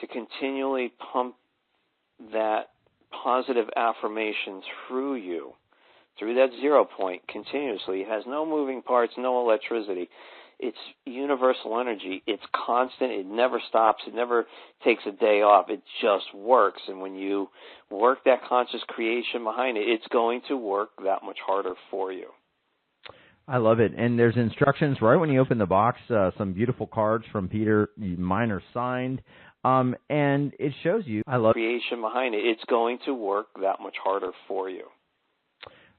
to continually pump that positive affirmation through you, through that 0 point continuously. It has no moving parts, no electricity. It's universal energy. It's constant. It never stops. It never takes a day off. It just works. And when you work that conscious creation behind it, it's going to work that much harder for you. I love it. And there's instructions right when you open the box, some beautiful cards from Peter. Mine are signed. And it shows you, I love creation behind it. It's going to work that much harder for you.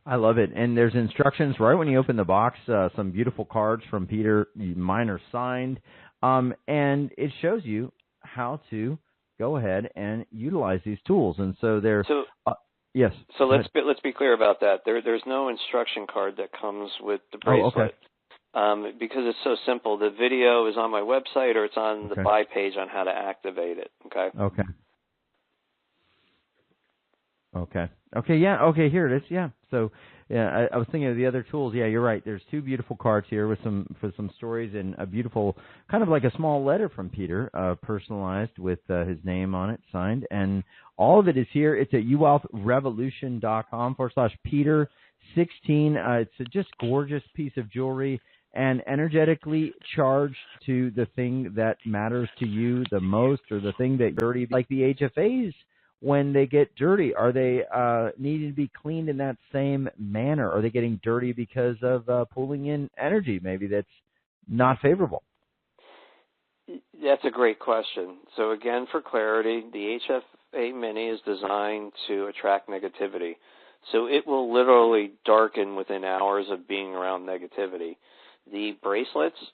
I love it. And there's instructions right when you open the box, some beautiful cards from Peter. Mine are signed. And it shows you how to go ahead and utilize these tools. And so there's, yes. So let's be clear about that. There's no instruction card that comes with the bracelet. Oh, okay. Because it's so simple. The video is on my website, or it's on the buy page on how to activate it. Okay. Okay. Yeah. Okay. Here it is. Yeah. So, yeah, I was thinking of the other tools. Yeah, you're right. There's two beautiful cards here with some stories and a beautiful, kind of like a small letter from Peter, personalized with his name on it, signed, and all of it is here. It's at uwealthrevolution.com/Peter16. It's just gorgeous piece of jewelry and energetically charged to the thing that matters to you the most, or the thing that dirty, like the HFAs. When they get dirty, are they needing to be cleaned in that same manner? Are they getting dirty because of pulling in energy maybe that's not favorable? That's a great question. So again, for clarity, the HFA Mini is designed to attract negativity. So it will literally darken within hours of being around negativity. The bracelets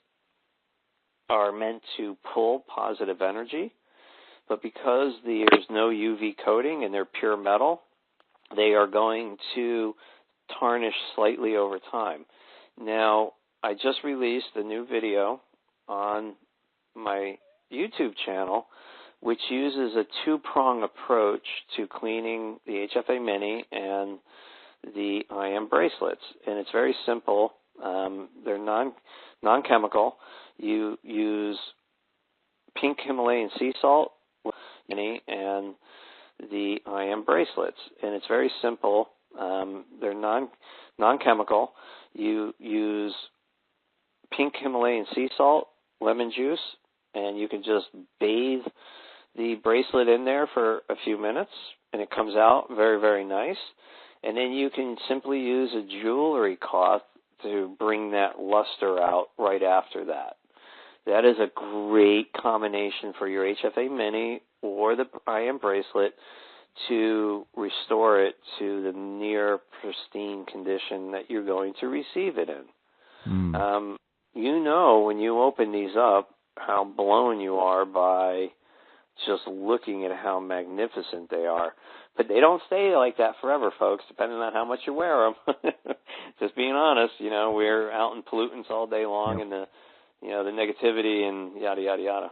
are meant to pull positive energy. But because there's no UV coating and they're pure metal, they are going to tarnish slightly over time. Now, I just released a new video on my YouTube channel, which uses a two-prong approach to cleaning the HFA Mini and the IM bracelets. And it's very simple. They're non-chemical. You use pink Himalayan sea salt and the IM bracelets, and it's very simple. They're non-chemical. You use pink Himalayan sea salt, lemon juice, and you can just bathe the bracelet in there for a few minutes, and it comes out very, very nice. And then you can simply use a jewelry cloth to bring that luster out right after that. That is a great combination for your HFA Mini or the IM bracelet to restore it to the near pristine condition that you're going to receive it in. You know, when you open these up, how blown you are by just looking at how magnificent they are. But they don't stay like that forever, folks, depending on how much you wear them. Just being honest, you know, we're out in pollutants all day long, and the negativity and yada, yada, yada.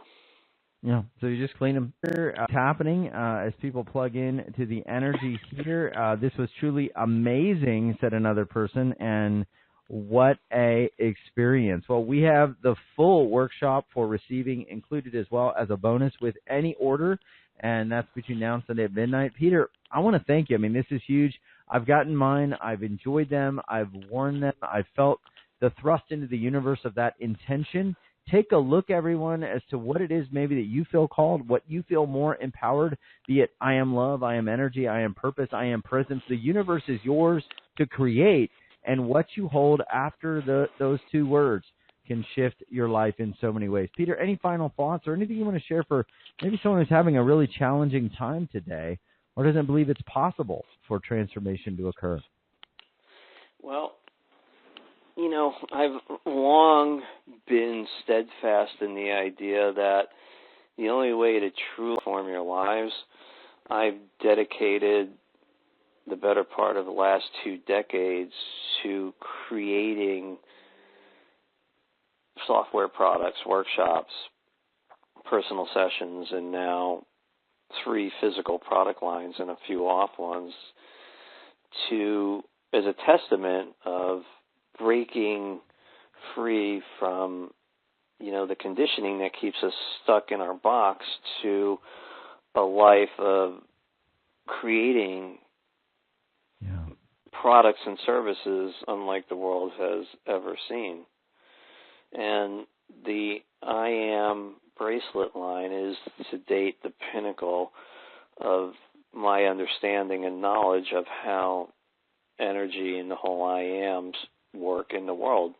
Yeah, so you just clean them. It's happening as people plug in to the energy here. This was truly amazing, said another person, and what a experience. Well, we have the full workshop for receiving included as well as a bonus with any order, and that's between now and Sunday at midnight. Peter, I want to thank you. I mean, this is huge. I've gotten mine. I've enjoyed them. I've worn them. I've felt the thrust into the universe of that intention. Take a look, everyone, as to what it is maybe that you feel called, what you feel more empowered, be it I am love, I am energy, I am purpose, I am presence. The universe is yours to create, and what you hold after those two words can shift your life in so many ways. Peter, any final thoughts or anything you want to share for maybe someone who's having a really challenging time today or doesn't believe it's possible for transformation to occur? Well, you know, I've long been steadfast in the idea that the only way to truly form your lives, I've dedicated the better part of the last 2 decades to creating software products, workshops, personal sessions, and now 3 physical product lines and a few off ones as a testament of breaking free from, you know, the conditioning that keeps us stuck in our box to a life of creating products and services unlike the world has ever seen. And the I Am bracelet line is to date the pinnacle of my understanding and knowledge of how energy and the whole I Ams work in the world.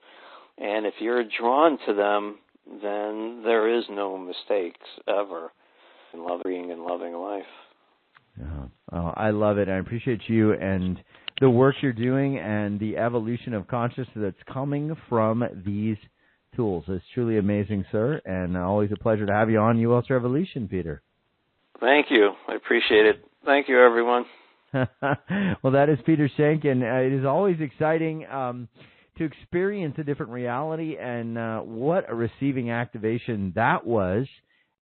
And if you're drawn to them, then there is no mistakes ever in loving and loving life. Yeah. Oh, I love it. I appreciate you and the work you're doing and the evolution of consciousness that's coming from these tools. It's truly amazing, sir, and always a pleasure to have you on UL's Revolution, Peter. Thank you. I appreciate it. Thank you, everyone. Well, that is Peter Schenk, and it is always exciting to experience a different reality, and what a receiving activation that was.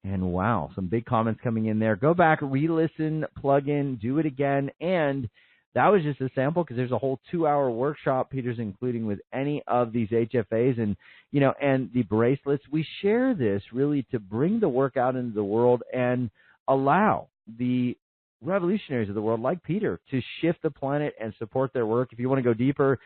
And wow, some big comments coming in there. Go back, re-listen, plug in, do it again, and that was just a sample because there's a whole 2-hour workshop Peter's including with any of these HFAs and, you know, and the bracelets. We share this really to bring the work out into the world and allow the revolutionaries of the world like Peter to shift the planet and support their work. If you want to go deeper,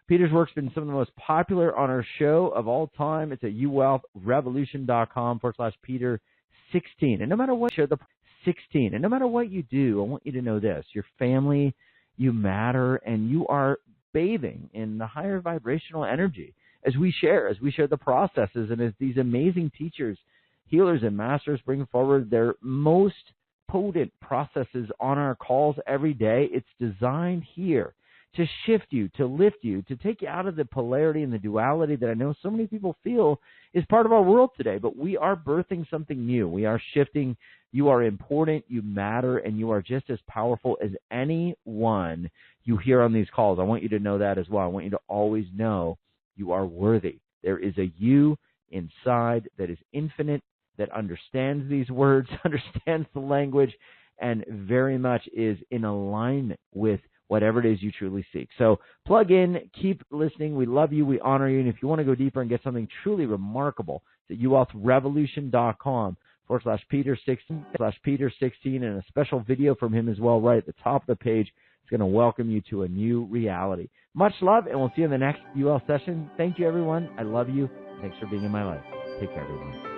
Peter's work's been some of the most popular on our show of all time. It's at uwealthrevolution.com/Peter16. And no matter what, share the 16. And no matter what you do, I want you to know this: your family, you matter, and you are bathing in the higher vibrational energy as we share the processes, and as these amazing teachers, healers, and masters bring forward their most potent processes on our calls every day. It's designed here to shift you, to lift you, to take you out of the polarity and the duality that I know so many people feel is part of our world today. But we are birthing something new. We are shifting. You are important, you matter, and you are just as powerful as anyone you hear on these calls. I want you to know that as well. I want you to always know you are worthy. There is a you inside that is infinite, that understands these words, understands the language, and very much is in alignment with whatever it is you truly seek. So plug in, keep listening. We love you. We honor you. And if you want to go deeper and get something truly remarkable, it's at uwealthrevolution.com/Peter16 and a special video from him as well right at the top of the page. It's going to welcome you to a new reality. Much love, and we'll see you in the next UL session. Thank you, everyone. I love you. Thanks for being in my life. Take care, everyone.